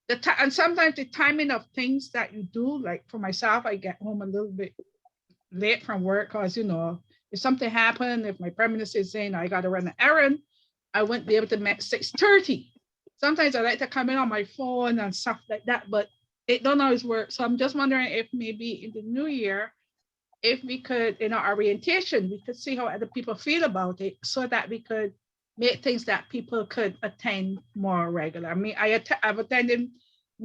the timing of things that you do, like for myself, I get home a little bit late from work because, if something happened, if my prime minister is saying I got to run an errand, I wouldn't be able to make 6:30. Sometimes I like to come in on my phone and stuff like that, but it don't always work. So I'm just wondering if maybe in the new year, if we could, in our orientation, we could see how other people feel about it so that we could make things that people could attend more regular. I mean, I've attended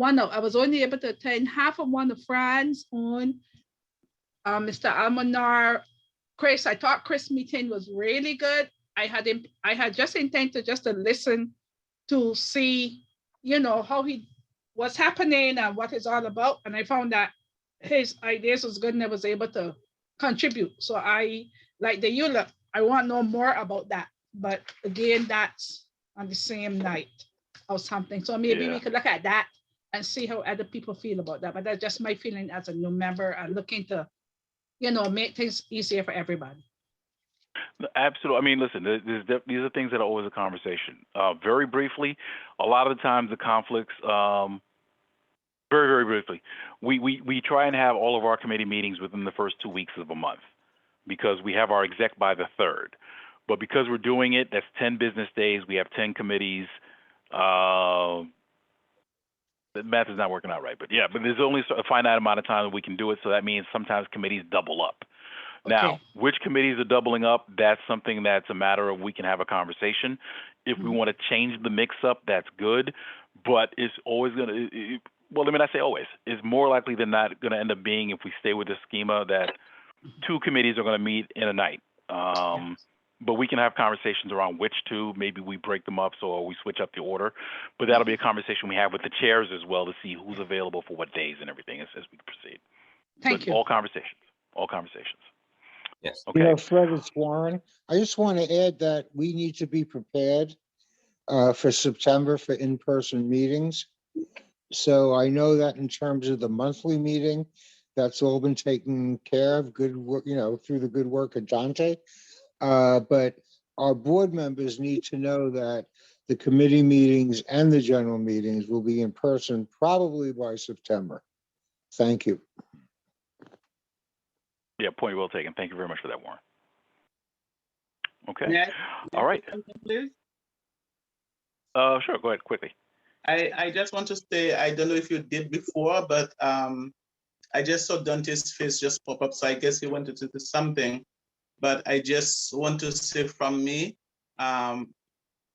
I was only able to attend half of one of Fran's on Mr. Almanar. Chris, I thought Chris' meeting was really good. I had just intended just to listen to see, how what's happening and what it's all about. And I found that his ideas was good and I was able to contribute. So I, like the ULEP, I want to know more about that. But again, that's on the same night or something. So maybe we could look at that and see how other people feel about that. But that's just my feeling as a new member and looking to, make things easier for everybody. Absolutely. I mean, listen, these are things that are always a conversation. Very briefly, a lot of the times the conflicts, very, very briefly, we try and have all of our committee meetings within the first 2 weeks of a month because we have our exec by the 3rd. But because we're doing it, that's 10 business days. We have 10 committees. The math is not working out right, but there's only a finite amount of time that we can do it. So that means sometimes committees double up. Now, Okay. which committees are doubling up? That's something that's a matter of we can have a conversation. If we want to change the mix up, that's good, but it's always going to, well, I mean, I say always, it's more likely than not going to end up being, if we stay with the schema, that two committees are going to meet in a night. But we can have conversations around which two, maybe we break them up so we switch up the order. But that'll be a conversation we have with the chairs as well to see who's available for what days and everything as we proceed. Thank But you. all conversations. Yes. You Okay. know, Fred, it's Warren. I just want to add that we need to be prepared for September for in-person meetings. So I know that in terms of the monthly meeting, that's all been taken care of, good work, you know, through the good work of Dante. But our board members need to know that the committee meetings and the general meetings will be in person probably by September. Thank you. Yeah, point well taken. Thank you very much for that, Warren. Okay. May I- All right. Please? Sure. Go ahead quickly. I just want to say, I don't know if you did before, but I just saw Dante's face just pop up, so I guess he wanted to do something. But I just want to say from me,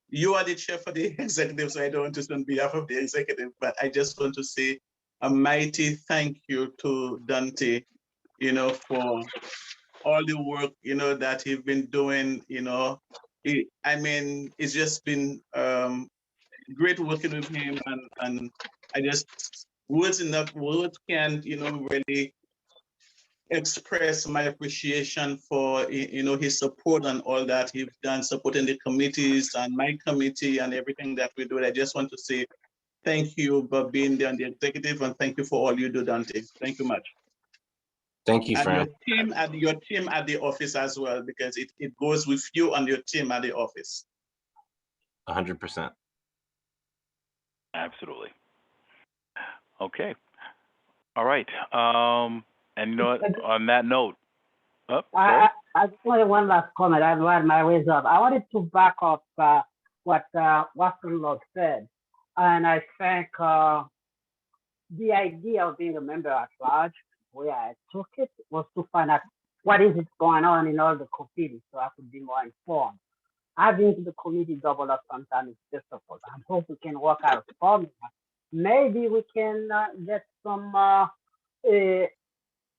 you are the chair for the executive, so I don't want to say on behalf of the executive, but I just want to say a mighty thank you to Dante, you know, for all the work, you know, that he's been doing, you know. I mean, it's just been great working with him, and I just, words can't, you know, really express my appreciation for, you know, his support and all that he's done, supporting the committees and my committee and everything that we do. I just want to say thank you for being there on the executive, and thank you for all you do, Dante. Thank you much. Thank you, And Fran. your team at the office as well, because it goes with you and your team at the office. 100%. Absolutely. Okay. All right. And you know what? On that note, I just wanted one last comment. I've had my ways up. I wanted to back up what Watson Lord said. And I think the idea of being a member at large, where I took it, was to find out what is it going on in all the committees so I could be more informed. Having the committee double up sometimes is difficult. I hope we can work out a formula. Maybe we can get some,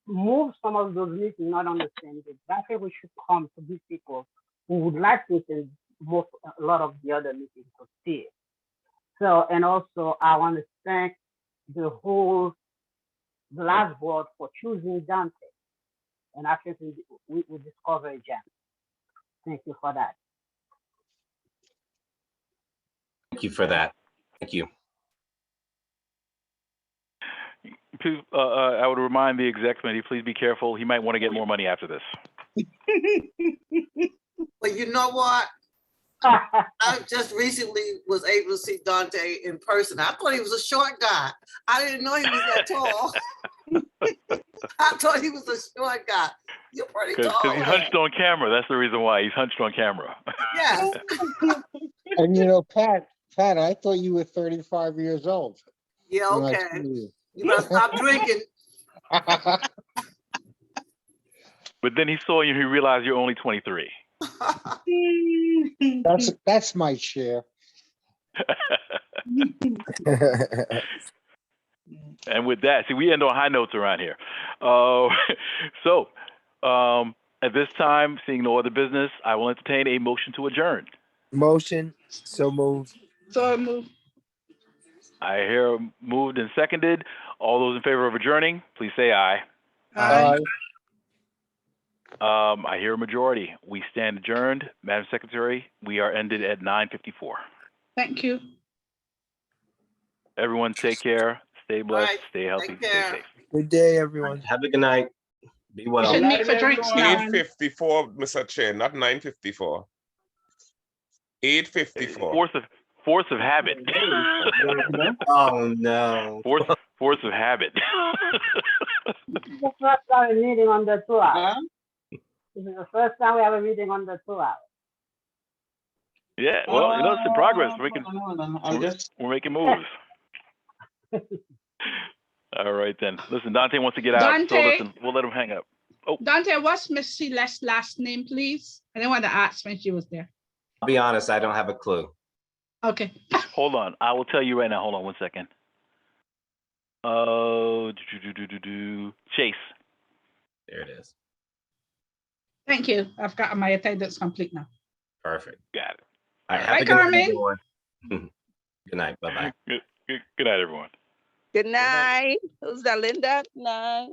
move some of those meetings not on the same day. I think we should come to these people who would like to attend a lot of the other meetings to see it. So, and also I want to thank the last board for choosing Dante. And I think we discovered a gem. Thank you for that. Thank you for that. Thank you. please, I would remind the exec committee, please be careful. He might want to get more money after this. But you know what? I just recently was able to see Dante in person. I thought he was a short guy. I didn't know he was that tall. I thought he was a short guy. You're pretty tall. Because he's hunched on camera. That's the reason why he's hunched on camera. Yes. And you know, Pat, I thought you were 35 years old. Yeah, when I okay. saw you. You better stop drinking. But then he saw you and he realized you're only 23. That's my share. And with that, see, we end on high notes around here. At this time, seeing no other business, I will entertain a motion to adjourn. Motion, so moved. So moved. I hear moved and seconded. All those in favor of adjourning, please say aye. Aye. I hear a majority. We stand adjourned. Madam Secretary, we are ended at 9:54. Thank you. Everyone take care. Stay blessed. Right. Stay healthy. Take Stay care. safe. Good day, everyone. Have a good night. Be We well. should meet for drinks now. 8:54, Mr. Chair, not 9:54. 8:54. Force of habit. Oh no. Force of habit. This is the first time we're meeting under 2 hours. This is the first time we have a meeting under 2 hours. Yeah, well, it's in progress. We're making moves. All right then. Listen, Dante wants to get out, so Dante. listen, we'll let him hang up. Dante, what's Miss Celeste's last name, please? I didn't want to ask when she was there. I'll be honest, I don't have a clue. Okay. Hold on. I will tell you right now. Hold on 1 second. Chase. There it is. Thank you. I've got my attendance complete now. Perfect. Got it. All right, have Bye, a good night, Carmen. everyone. Good night. Bye-bye. Good night, everyone. Good night. Who's that, Linda? Night.